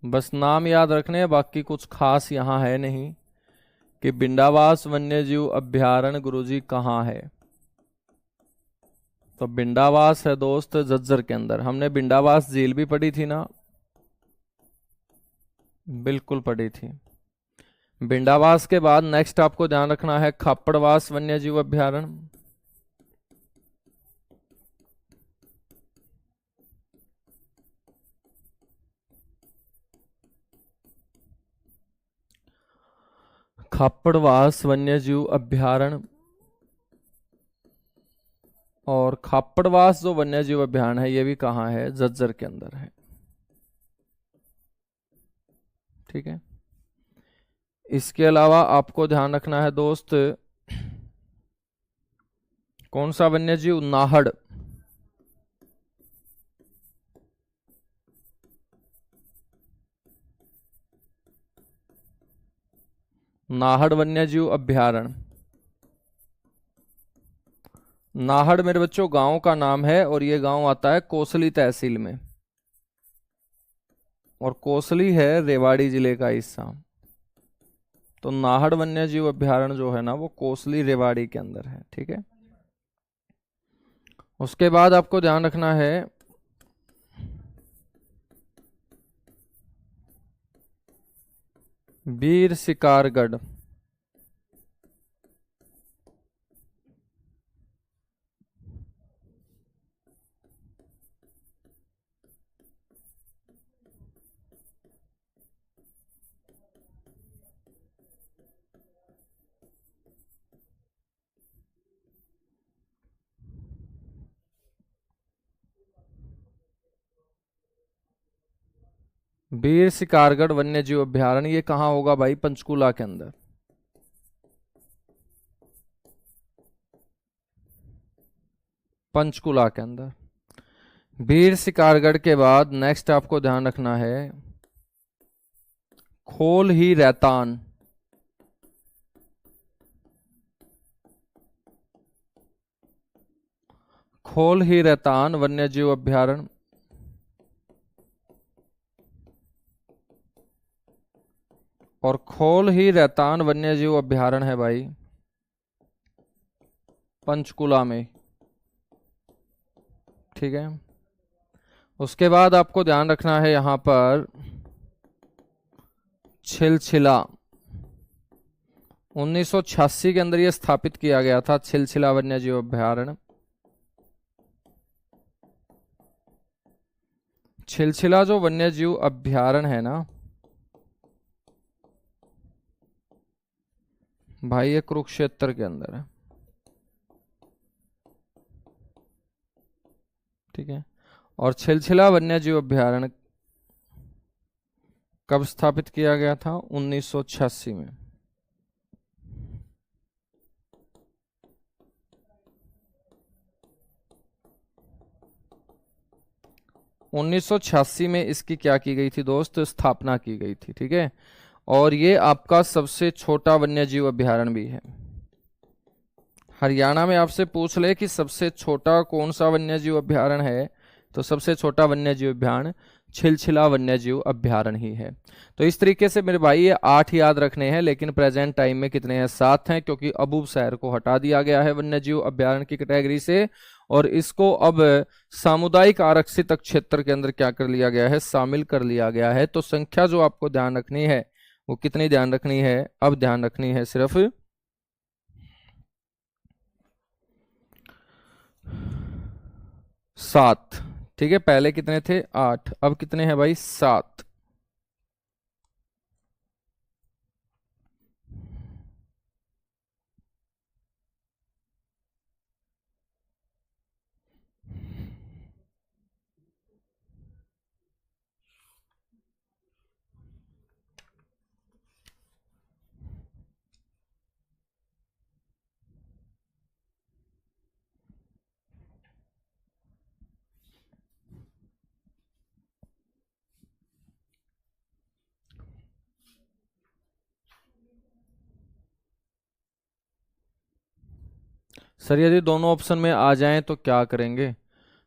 बस नाम याद रखने, बाकी कुछ खास यहां है नहीं कि बिंडावास वन्य जीव अभ्यारण्य गुरुजी कहाँ है। तो बिंडावास है दोस्त झज्जर के अंदर। हमने बिंडावास झील भी पढ़ी थी ना, बिल्कुल पढ़ी थी। बिंडावास के बाद नेक्स्ट आपको ध्यान रखना है खापड़वास वन्य जीव अभ्यारण्य। खापड़वास वन्य जीव अभ्यारण्य, और खापड़वास जो वन्य जीव अभ्यारण्य है ये भी कहाँ है, झज्जर के अंदर है। ठीक है, इसके अलावा आपको ध्यान रखना है दोस्त कौन सा वन्य जीव, नाहड़। नाहड़ वन्य जीव अभ्यारण्य। नाहड़ मेरे बच्चों गांव का नाम है, और ये गांव आता है कोसली तहसील में, और कोसली है रेवाड़ी जिले का हिस्सा। तो नाहड़ वन्य जीव अभ्यारण्य जो है ना वो कोसली रेवाड़ी के अंदर है। ठीक है, उसके बाद आपको ध्यान रखना है वीर शिकारगढ़। वीर शिकारगढ़ वन्य जीव अभ्यारण्य ये कहाँ होगा भाई, पंचकुला के अंदर। पंचकुला के अंदर वीर शिकारगढ़ के बाद नेक्स्ट आपको ध्यान रखना है खोल ही रैतान। खोल ही रैतान वन्य जीव अभ्यारण्य, और खोल ही रैतान वन्य जीव अभ्यारण्य है भाई पंचकुला में। ठीक है, उसके बाद आपको ध्यान रखना है यहां पर छिलछिला। 1986 के अंदर यह स्थापित किया गया था, छिलछिला वन्य जीव अभ्यारण्य। छिलछिला जो वन्य जीव अभ्यारण्य है ना भाई, ये कुरुक्षेत्र के अंदर है। ठीक है, और छिलछिला वन्य जीव अभ्यारण्य कब स्थापित किया गया था, 1986 में। उन्नीस सौ छियासी में इसकी क्या की गई थी दोस्त, स्थापना की गई थी। ठीक है, और ये आपका सबसे छोटा वन्य जीव अभ्यारण्य भी है। हरियाणा में आपसे पूछ ले कि सबसे छोटा कौन सा वन्यजीव अभ्यारण्य है, तो सबसे छोटा वन्यजीव अभ्यारण्य छिलछिला वन्यजीव अभ्यारण्य ही है। तो इस तरीके से मेरे भाई ये 8 याद रखने हैं, लेकिन प्रेजेंट टाइम में कितने हैं, 7 हैं, क्योंकि अबूब शहर को हटा दिया गया है वन्यजीव अभ्यारण्य की कैटेगरी से और इसको अब सामुदायिक आरक्षित क्षेत्र के अंदर क्या कर लिया गया है, शामिल कर लिया गया है। तो संख्या जो आपको ध्यान रखनी है वो कितनी ध्यान रखनी है, अब ध्यान रखनी है सिर्फ 7। ठीक है, पहले कितने थे, 8, अब कितने हैं भाई, 7। सर यदि दोनों ऑप्शन में आ जाएं तो क्या करेंगे,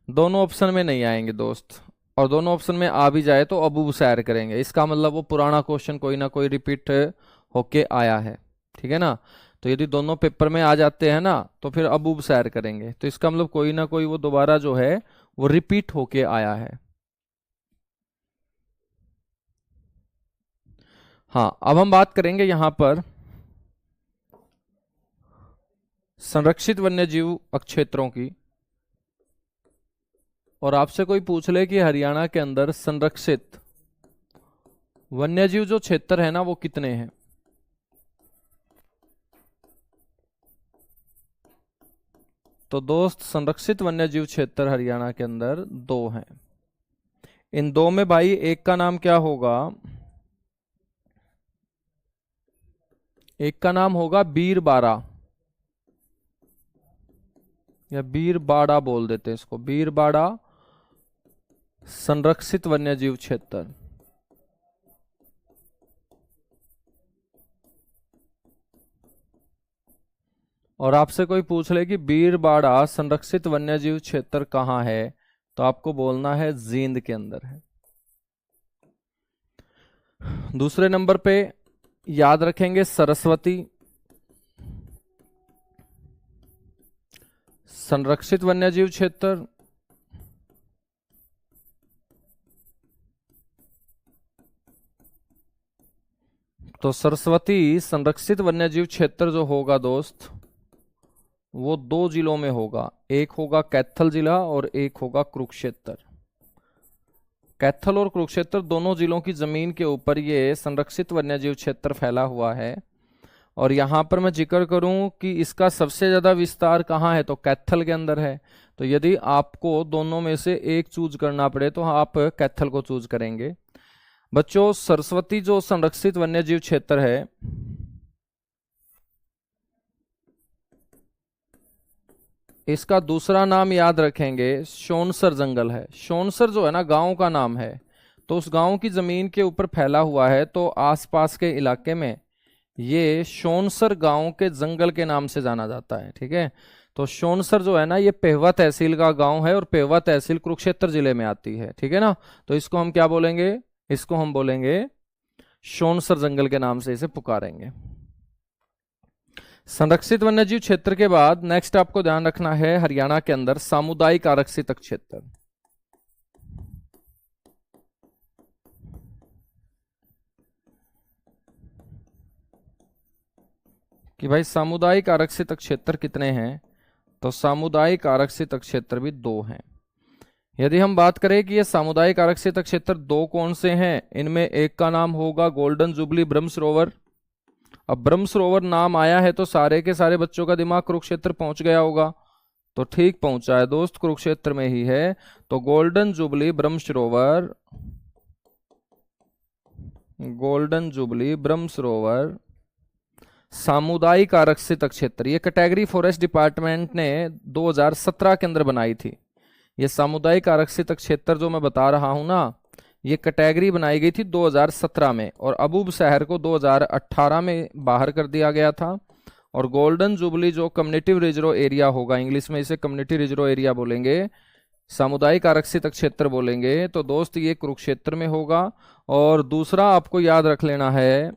दोनों ऑप्शन में नहीं आएंगे दोस्त, और दोनों ऑप्शन में आ भी जाए तो अबूब सैर करेंगे। इसका मतलब वो पुराना क्वेश्चन कोई ना कोई रिपीट होके आया है, ठीक है ना। तो यदि दोनों पेपर में आ जाते हैं ना तो फिर अबूब सैर करेंगे, तो इसका मतलब कोई ना कोई वो दोबारा जो है वो रिपीट होके आया है। हाँ, अब हम बात करेंगे यहां पर संरक्षित वन्यजीव क्षेत्रों की। और आपसे कोई पूछ ले कि हरियाणा के अंदर संरक्षित वन्यजीव जो क्षेत्र है ना वो कितने हैं, तो दोस्त संरक्षित वन्यजीव क्षेत्र हरियाणा के अंदर 2 हैं। इन 2 में भाई एक का नाम क्या होगा, एक का नाम होगा बीरबाड़ा या बीरबाड़ा बोल देते हैं इसको, बीरबाड़ा संरक्षित वन्यजीव क्षेत्र। और आपसे कोई पूछ ले कि बीरबाड़ा संरक्षित वन्यजीव क्षेत्र कहाँ है, तो आपको बोलना है जींद के अंदर है। दूसरे नंबर पे याद रखेंगे सरस्वती संरक्षित वन्यजीव क्षेत्र। तो सरस्वती संरक्षित वन्यजीव क्षेत्र जो होगा दोस्त वो 2 जिलों में होगा, एक होगा कैथल जिला और एक होगा कुरुक्षेत्र। कैथल और कुरुक्षेत्र दोनों जिलों की जमीन के ऊपर ये संरक्षित वन्यजीव क्षेत्र फैला हुआ है। और यहां पर मैं जिक्र करूं कि इसका सबसे ज्यादा विस्तार कहाँ है, तो कैथल के अंदर है। तो यदि आपको दोनों में से एक चूज करना पड़े तो आप कैथल को चूज करेंगे। बच्चों सरस्वती जो संरक्षित वन्यजीव क्षेत्र है इसका दूसरा नाम याद रखेंगे शोनसर जंगल है। शोनसर जो है ना गांव का नाम है, तो उस गांव की जमीन के ऊपर फैला हुआ है, तो आसपास के इलाके में ये शोनसर गांव के जंगल के नाम से जाना जाता है। ठीक है, तो शोनसर जो है ना ये पेहवा तहसील का गांव है और पेहवा तहसील कुरुक्षेत्र जिले में आती है। ठीक है ना, तो इसको हम क्या बोलेंगे, इसको हम बोलेंगे शोनसर जंगल के नाम से इसे पुकारेंगे। संरक्षित वन्यजीव क्षेत्र के बाद नेक्स्ट आपको ध्यान रखना है हरियाणा के अंदर सामुदायिक आरक्षित क्षेत्र। कि भाई सामुदायिक आरक्षित क्षेत्र कितने हैं, तो सामुदायिक आरक्षित क्षेत्र भी 2 हैं। यदि हम बात करें कि ये सामुदायिक आरक्षित क्षेत्र 2 कौन से हैं, इनमें एक का नाम होगा गोल्डन जुबली ब्रह्म सरोवर। अब ब्रह्म सरोवर नाम आया है तो सारे के सारे बच्चों का दिमाग कुरुक्षेत्र पहुंच गया होगा, तो ठीक पहुंचा है दोस्त, कुरुक्षेत्र में ही है। तो गोल्डन जुबली ब्रह्म सरोवर, गोल्डन जुबली ब्रह्म सरोवर सामुदायिक आरक्षित क्षेत्र, ये कैटेगरी फॉरेस्ट डिपार्टमेंट ने 2017 के अंदर बनाई थी। ये सामुदायिक आरक्षित क्षेत्र जो मैं बता रहा हूं ना, ये कैटेगरी बनाई गई थी 2017 में और अबूब शहर को 2018 में बाहर कर दिया गया था। और गोल्डन जुबली जो कम्युनिटी रिजर्व एरिया होगा, इंग्लिश में इसे कम्युनिटी रिजर्व एरिया बोलेंगे, सामुदायिक आरक्षित क्षेत्र बोलेंगे, तो दोस्त ये कुरुक्षेत्र में होगा। और दूसरा आपको याद रख लेना है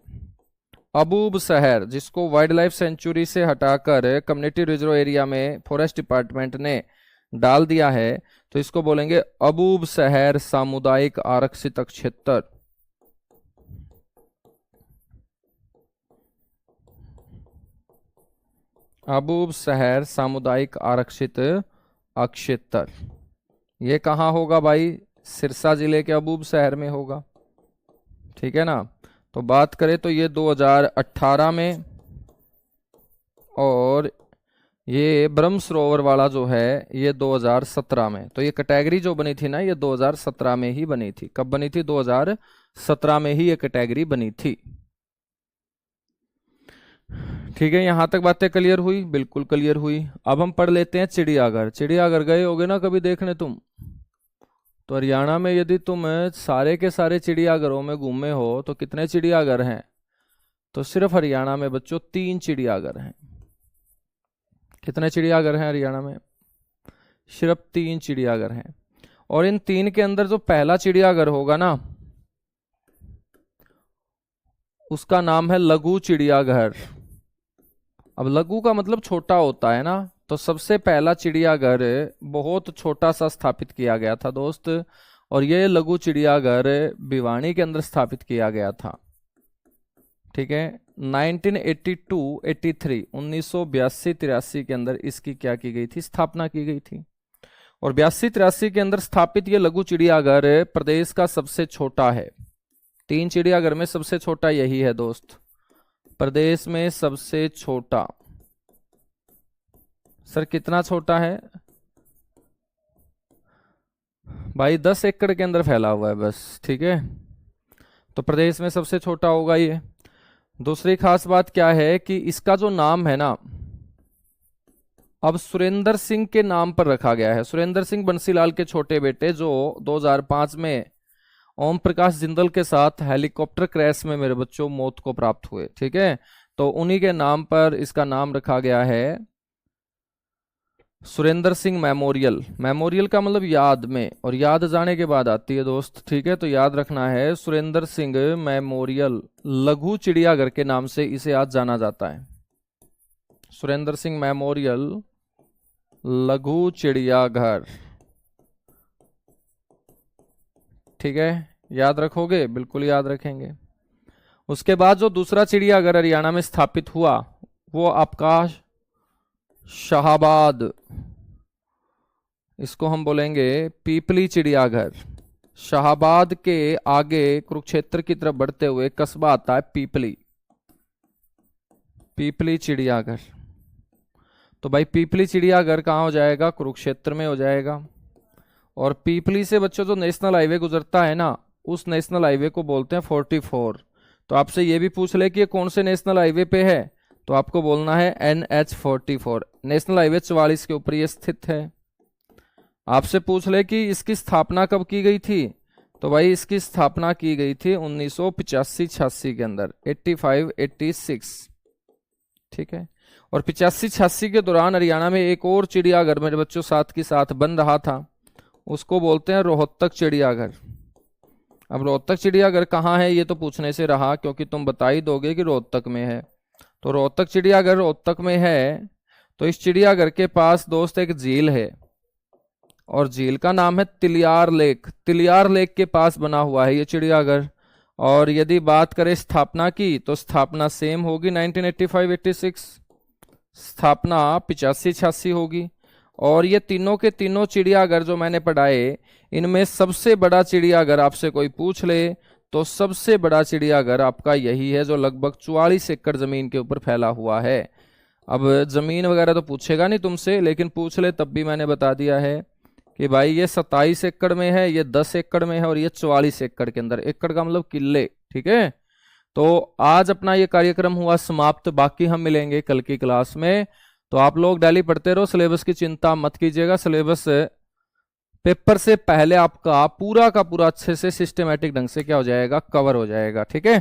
अबूब शहर, जिसको वाइल्ड लाइफ सेंचुरी से हटाकर कम्युनिटी रिजर्व एरिया में फॉरेस्ट डिपार्टमेंट ने डाल दिया है, तो इसको बोलेंगे अबूब शहर सामुदायिक आरक्षित क्षेत्र। अबूब शहर सामुदायिक आरक्षित क्षेत्र, ये कहाँ होगा भाई? सिरसा जिले के अबूब शहर में होगा, ठीक है ना। तो बात करें तो ये 2018 में, और ये ब्रह्म सरोवर वाला जो है ये 2017 में। तो ये कैटेगरी जो बनी थी ना, ये 2017 में ही बनी थी। कब बनी थी? 2017 में ही ये कैटेगरी बनी थी। ठीक है, यहां तक बातें क्लियर हुई? बिल्कुल क्लियर हुई। अब हम पढ़ लेते हैं चिड़ियाघर। चिड़ियाघर गए होगे ना कभी देखने तुम? तो हरियाणा में यदि तुम सारे के सारे चिड़ियाघरों में घूमे हो तो कितने चिड़ियाघर हैं? तो सिर्फ हरियाणा में बच्चों 3 चिड़ियाघर हैं। कितने चिड़ियाघर हैं हरियाणा में? सिर्फ 3 चिड़ियाघर हैं। और इन 3 के अंदर जो पहला चिड़ियाघर होगा ना, उसका नाम है लघु चिड़ियाघर। अब लघु का मतलब छोटा होता है ना, तो सबसे पहला चिड़ियाघर बहुत छोटा सा स्थापित किया गया था दोस्त, और ये लघु चिड़ियाघर भिवानी के अंदर स्थापित किया गया था। ठीक है, 1982-83 1982-83 के अंदर इसकी क्या की गई थी? स्थापना की गई थी। और 82-83 के अंदर स्थापित ये लघु चिड़ियाघर प्रदेश का सबसे छोटा है। 3 चिड़ियाघर में सबसे छोटा यही है दोस्त, प्रदेश में सबसे छोटा। सर कितना छोटा है भाई? 10 एकड़ के अंदर फैला हुआ है बस, ठीक है। तो प्रदेश में सबसे छोटा होगा ये। दूसरी खास बात क्या है कि इसका जो नाम है ना, अब सुरेंद्र सिंह के नाम पर रखा गया है। सुरेंद्र सिंह बंसीलाल के छोटे बेटे, जो 2005 में ओम प्रकाश जिंदल के साथ हेलीकॉप्टर क्रैश में मेरे बच्चों मौत को प्राप्त हुए, ठीक है। तो उन्हीं के नाम पर इसका नाम रखा गया है सुरेंद्र सिंह मेमोरियल। मेमोरियल का मतलब याद में, और याद जाने के बाद आती है दोस्त, ठीक है। तो याद रखना है सुरेंद्र सिंह मेमोरियल लघु चिड़ियाघर के नाम से इसे आज जाना जाता है। सुरेंद्र सिंह मेमोरियल लघु चिड़ियाघर, ठीक है, याद रखोगे? बिल्कुल याद रखेंगे। उसके बाद जो दूसरा चिड़ियाघर हरियाणा में स्थापित हुआ वो आपका शाहाबाद, इसको हम बोलेंगे पीपली चिड़ियाघर। शाहाबाद के आगे कुरुक्षेत्र की तरफ बढ़ते हुए कस्बा आता है पीपली, पीपली चिड़ियाघर। तो भाई पीपली चिड़ियाघर कहाँ हो जाएगा? कुरुक्षेत्र में हो जाएगा। और पीपली से बच्चों जो नेशनल हाईवे गुजरता है ना, उस नेशनल हाईवे को बोलते हैं 44। तो आपसे ये भी पूछ ले कि ये कौन से नेशनल हाईवे पे है, तो आपको बोलना है NH 44। नेशनल हाईवे 44 के ऊपर ये स्थित है। आपसे पूछ ले कि इसकी स्थापना कब की गई थी, तो भाई इसकी स्थापना की गई थी 1985-86 के अंदर, 85-86, ठीक है। और 85-86 के दौरान हरियाणा में एक और चिड़ियाघर मेरे बच्चों साथ के साथ बन रहा था, उसको बोलते हैं रोहतक चिड़ियाघर। अब रोहतक चिड़ियाघर कहाँ है ये तो पूछने से रहा, क्योंकि तुम बता ही दोगे कि रोहतक में है। तो रोहतक चिड़ियाघर रोहतक में है। तो इस चिड़ियाघर के पास दोस्त एक झील है, और झील का नाम है तिलियार लेक। तिलियार लेक के पास बना हुआ है ये चिड़ियाघर। और यदि बात करें स्थापना की, तो स्थापना सेम होगी 1985-86, स्थापना 85-86 होगी। और ये तीनों के तीनों चिड़ियाघर जो मैंने पढ़ाए, इनमें सबसे बड़ा चिड़ियाघर आपसे कोई पूछ ले तो सबसे बड़ा चिड़ियाघर आपका यही है, जो लगभग 44 एकड़ जमीन के ऊपर फैला हुआ है। अब जमीन वगैरह तो पूछेगा नहीं तुमसे, लेकिन पूछ ले तब भी मैंने बता दिया है कि भाई ये 27 एकड़ में है, ये 10 एकड़ में है, और ये 44 एकड़ के अंदर। एकड़ का मतलब किले, ठीक है। तो आज अपना ये कार्यक्रम हुआ समाप्त। बाकी हम मिलेंगे कल की क्लास में। तो आप लोग डेली पढ़ते रहो, सिलेबस की चिंता मत कीजिएगा। सिलेबस पेपर से पहले आपका पूरा का पूरा अच्छे से सिस्टमेटिक ढंग से क्या हो जाएगा? कवर हो जाएगा, ठीक है।